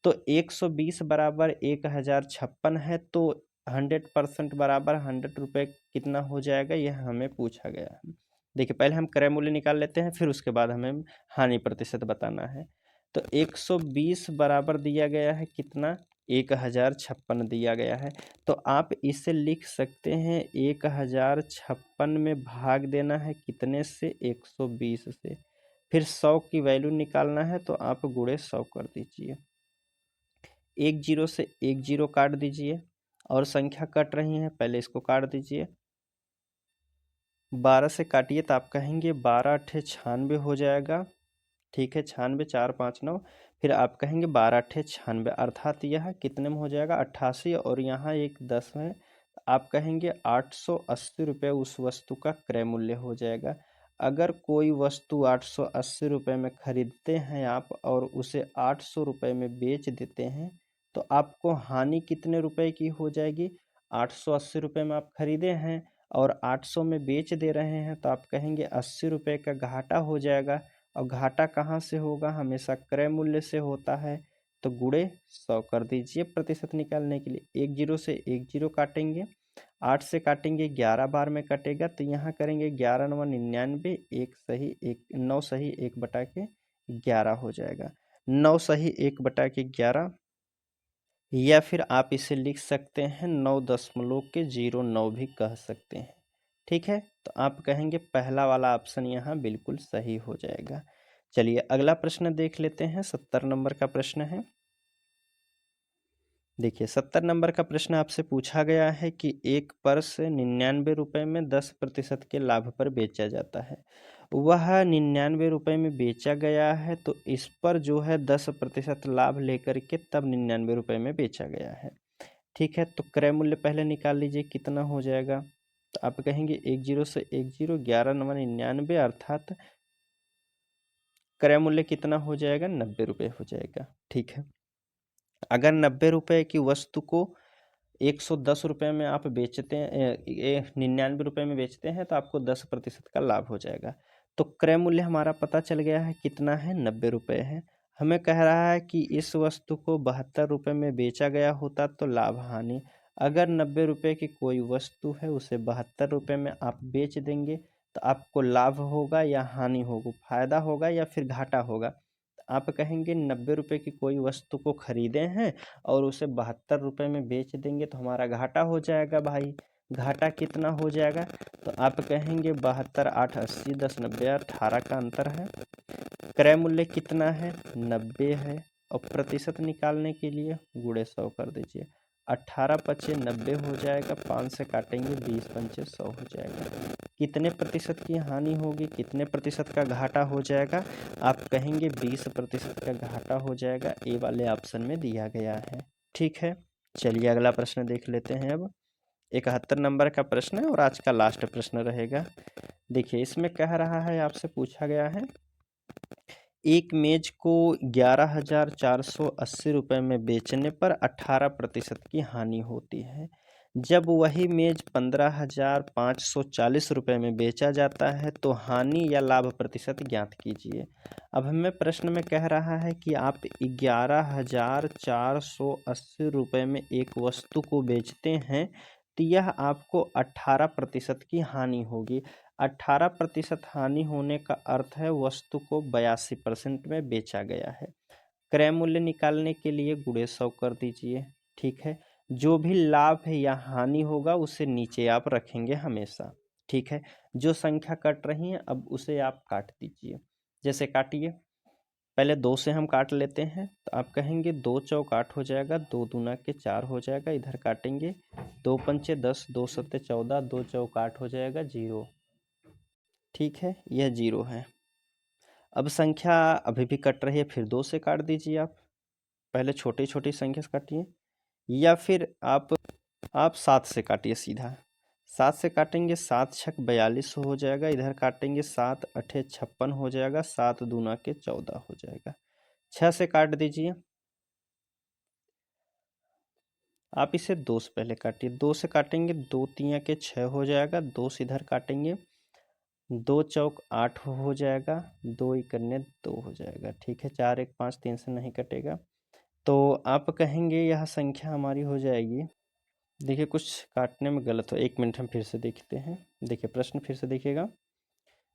तो 120 बराबर 1056 है, तो 100% बराबर 100 रुपये कितना हो जाएगा, यह हमें पूछा गया है। देखिए, पहले हम क्रय मूल्य निकाल लेते हैं, फिर उसके बाद हमें हानि प्रतिशत बताना है। तो 120 बराबर दिया गया है कितना, 1056 दिया गया है। तो आप इसे लिख सकते हैं 1056 में भाग देना है कितने से, 120 से, फिर 100 की वैल्यू निकालना है, तो आप गुणे 100 कर दीजिए। 1 जीरो से 1 जीरो काट दीजिए, और संख्या कट रही है, पहले इसको काट दीजिए। 12 से काटिए तो आप कहेंगे 12 अठे 96 हो जाएगा। ठीक है, 96 4 5 9, फिर आप कहेंगे 12 अठे 96, अर्थात यह कितने में हो जाएगा, 88, और यहाँ एक 10 है, आप कहेंगे 880 रुपये उस वस्तु का क्रय मूल्य हो जाएगा। अगर कोई वस्तु 880 रुपये में खरीदते हैं आप और उसे 800 रुपये में बेच देते हैं, तो आपको हानि कितने रुपए की हो जाएगी, 880 रुपये में आप खरीदे हैं और 800 में बेच दे रहे हैं, तो आप कहेंगे 80 रुपये का घाटा हो जाएगा। और घाटा कहाँ से होगा, हमेशा क्रय मूल्य से होता है, तो गुणे 100 कर दीजिए प्रतिशत निकालने के लिए। 1 जीरो से 1 जीरो काटेंगे, 8 से काटेंगे 11 बार में कटेगा, तो यहाँ करेंगे 11 9 99, 1 सही 1 9 सही 1/11 हो जाएगा, 9 सही 1/11, या फिर आप इसे लिख सकते हैं 9.09 भी कह सकते हैं। ठीक है, तो आप कहेंगे पहला वाला ऑप्शन यहाँ बिल्कुल सही हो जाएगा। चलिए अगला प्रश्न देख लेते हैं, 70 नंबर का प्रश्न है। देखिए, 70 नंबर का प्रश्न आपसे पूछा गया है कि एक पर्स 99 रुपये में 10% के लाभ पर बेचा जाता है। वह 99 रुपये में बेचा गया है, तो इस पर जो है 10% लाभ लेकर के तब 99 रुपये में बेचा गया है। ठीक है, तो क्रय मूल्य पहले निकाल लीजिए कितना हो जाएगा, तो आप कहेंगे 1 जीरो से 1 जीरो, 11 9 99, अर्थात क्रय मूल्य कितना हो जाएगा, 90 रुपये हो जाएगा। ठीक है, अगर 90 रुपये की वस्तु को 110 रुपये में आप बेचते हैं, 99 रुपये में बेचते हैं तो आपको 10% का लाभ हो जाएगा। तो क्रय मूल्य हमारा पता चल गया है, कितना है, 90 रुपये है। हमें कह रहा है कि इस वस्तु को 72 रुपये में बेचा गया होता तो लाभ हानि। अगर 90 रुपये की कोई वस्तु है, उसे 72 रुपये में आप बेच देंगे तो आपको लाभ होगा या हानि होगा, फायदा होगा या फिर घाटा होगा। आप कहेंगे 90 रुपये की कोई वस्तु को खरीदे हैं और उसे 72 रुपये में बेच देंगे तो हमारा घाटा हो जाएगा भाई। घाटा कितना हो जाएगा, तो आप कहेंगे 72 8 80 10 90 18 का अंतर है। क्रय मूल्य कितना है, 90 है, और प्रतिशत निकालने के लिए गुणे 100 कर दीजिए। 18 पचे 90 हो जाएगा, 5 से काटेंगे 20 पंचे 100 हो जाएगा। कितने प्रतिशत की हानि होगी, कितने प्रतिशत का घाटा हो जाएगा, आप कहेंगे 20% का घाटा हो जाएगा। ए वाले ऑप्शन में दिया गया है। ठीक है, चलिए अगला प्रश्न देख लेते हैं। अब 71 नंबर का प्रश्न है और आज का लास्ट प्रश्न रहेगा। देखिए इसमें कह रहा है, आपसे पूछा गया है, एक मेज को 11,480 रुपये में बेचने पर 18% की हानि होती है। जब वही मेज 15,540 रुपये में बेचा जाता है तो हानि या लाभ प्रतिशत ज्ञात कीजिए। अब हमें प्रश्न में कह रहा है कि आप 11,480 रुपये में एक वस्तु को बेचते हैं तो यह आपको 18% की हानि होगी। 18% हानि होने का अर्थ है वस्तु को 82% में बेचा गया है। क्रय मूल्य निकालने के लिए गुणे 100 कर दीजिए। ठीक है, जो भी लाभ है या हानि होगा उसे नीचे आप रखेंगे हमेशा। ठीक है, जो संख्या कट रही है अब उसे आप काट दीजिए। जैसे काटिए, पहले 2 से हम काट लेते हैं तो आप कहेंगे 2 चौक 8 हो जाएगा, 2 दूना के 4 हो जाएगा। इधर काटेंगे 2 पंचे 10, 2 सत्ते 14, 2 चौक 8 हो जाएगा 0। ठीक है, यह 0 है। अब संख्या अभी भी कट रही है, फिर 2 से काट दीजिए आप। पहले छोटी छोटी संख्या से काटिए, या फिर आप 7 से काटिए सीधा। 7 से काटेंगे 7 छक 42 हो जाएगा। इधर काटेंगे 7 अठे 56 हो जाएगा। 7 दूना के 14 हो जाएगा। 6 से काट दीजिए। आप इसे 2 से पहले काटिए। 2 से काटेंगे 2 तिया के 6 हो जाएगा। 2 से इधर काटेंगे 2 चौक 8 हो जाएगा। 2 इकन्ने 2 हो जाएगा। ठीक है, 4 1 5 3 से नहीं कटेगा तो आप कहेंगे यह संख्या हमारी हो जाएगी। देखिए कुछ काटने में गलत हो, 1 मिनट हम फिर से देखते हैं। देखिए प्रश्न फिर से देखिएगा।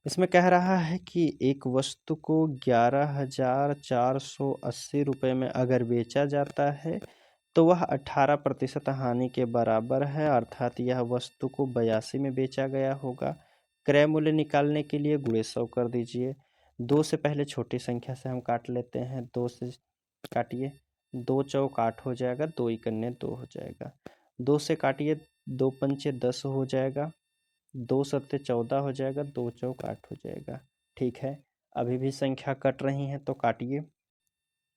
इसमें कह रहा है कि एक वस्तु को 11,480 रुपये में अगर बेचा जाता है तो वह 18% हानि के बराबर है, अर्थात यह वस्तु को 82 में बेचा गया होगा। क्रय मूल्य निकालने के लिए गुणे 100 कर दीजिए। 2 से पहले छोटी संख्या से हम काट लेते हैं। 2 से काटिए, 2 चौक 8 हो जाएगा। 2 इकन्ने 2 हो जाएगा। 2 से काटिए, 2 पंचे 10 हो जाएगा। 2 सत्ते 14 हो जाएगा। 2 चौक 8 हो जाएगा। ठीक है, अभी भी संख्या कट रही हैं तो काटिए।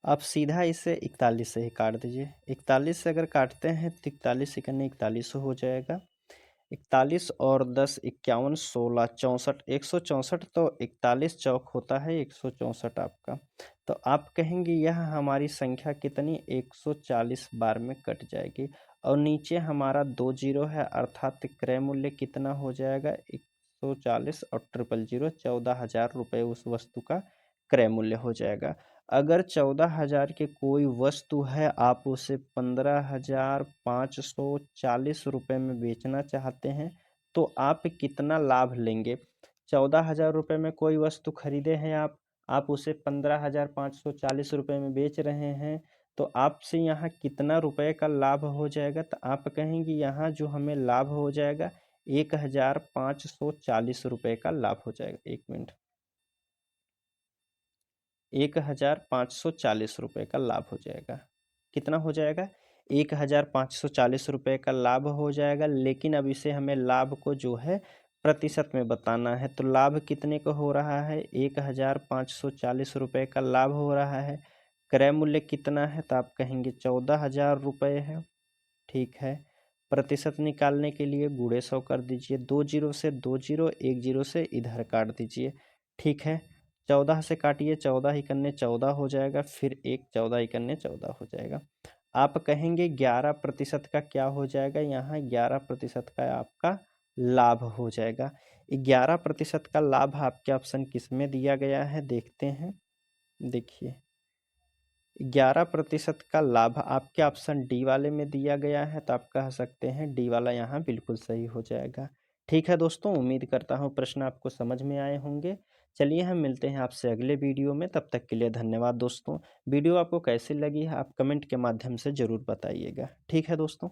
आप सीधा इसे 41 से ही काट दीजिए। 41 से अगर काटते हैं तो 41 इकन्ने 41 हो जाएगा। 41 और 10 51 16 64 164, तो 41 चौक होता है 164 आपका। तो आप कहेंगे यह हमारी संख्या कितनी 140 बार में कट जाएगी। और नीचे हमारा 2 जीरो है, अर्थात क्रय मूल्य कितना हो जाएगा 140 और 000 14,000 रुपये उस वस्तु का क्रय मूल्य हो जाएगा। अगर 14,000 की कोई वस्तु है, आप उसे 15,540 रुपये में बेचना चाहते हैं तो आप कितना लाभ लेंगे। 14,000 रुपये में कोई वस्तु खरीदे हैं आप उसे 15,540 रुपये में बेच रहे हैं तो आपसे यहाँ कितना रुपए का लाभ हो जाएगा। तो आप कहेंगे यहाँ जो हमें लाभ हो जाएगा 1,540 रुपये का लाभ हो जाएगा। 1 मिनट, 1,540 रुपये का लाभ हो जाएगा। कितना हो जाएगा 1,540 रुपये का लाभ हो जाएगा। लेकिन अब इसे हमें लाभ को जो है प्रतिशत में बताना है। तो लाभ कितने का हो रहा है 1,540 रुपये का लाभ हो रहा है। क्रय मूल्य कितना है तो आप कहेंगे 14,000 रुपये है। ठीक है, प्रतिशत निकालने के लिए गुणे 100 कर दीजिए। 2 जीरो से 2 जीरो, 1 जीरो से इधर काट दीजिए। ठीक है, 14 से काटिए, 14 इकन्ने 14 हो जाएगा। फिर 1 14 इकन्ने 14 हो जाएगा। आप कहेंगे 11% का क्या हो जाएगा, यहाँ 11% का आपका लाभ हो जाएगा। 11% का लाभ आपके ऑप्शन किस में दिया गया है देखते हैं। देखिए 11% का लाभ आपके ऑप्शन डी वाले में दिया गया है, तो आप कह सकते हैं डी वाला यहाँ बिल्कुल सही हो जाएगा। ठीक है दोस्तों, उम्मीद करता हूँ प्रश्न आपको समझ में आए होंगे। चलिए हम मिलते हैं आपसे अगले वीडियो में, तब तक के लिए धन्यवाद दोस्तों। वीडियो आपको कैसी लगी है आप कमेंट के माध्यम से ज़रूर बताइएगा। ठीक है दोस्तों।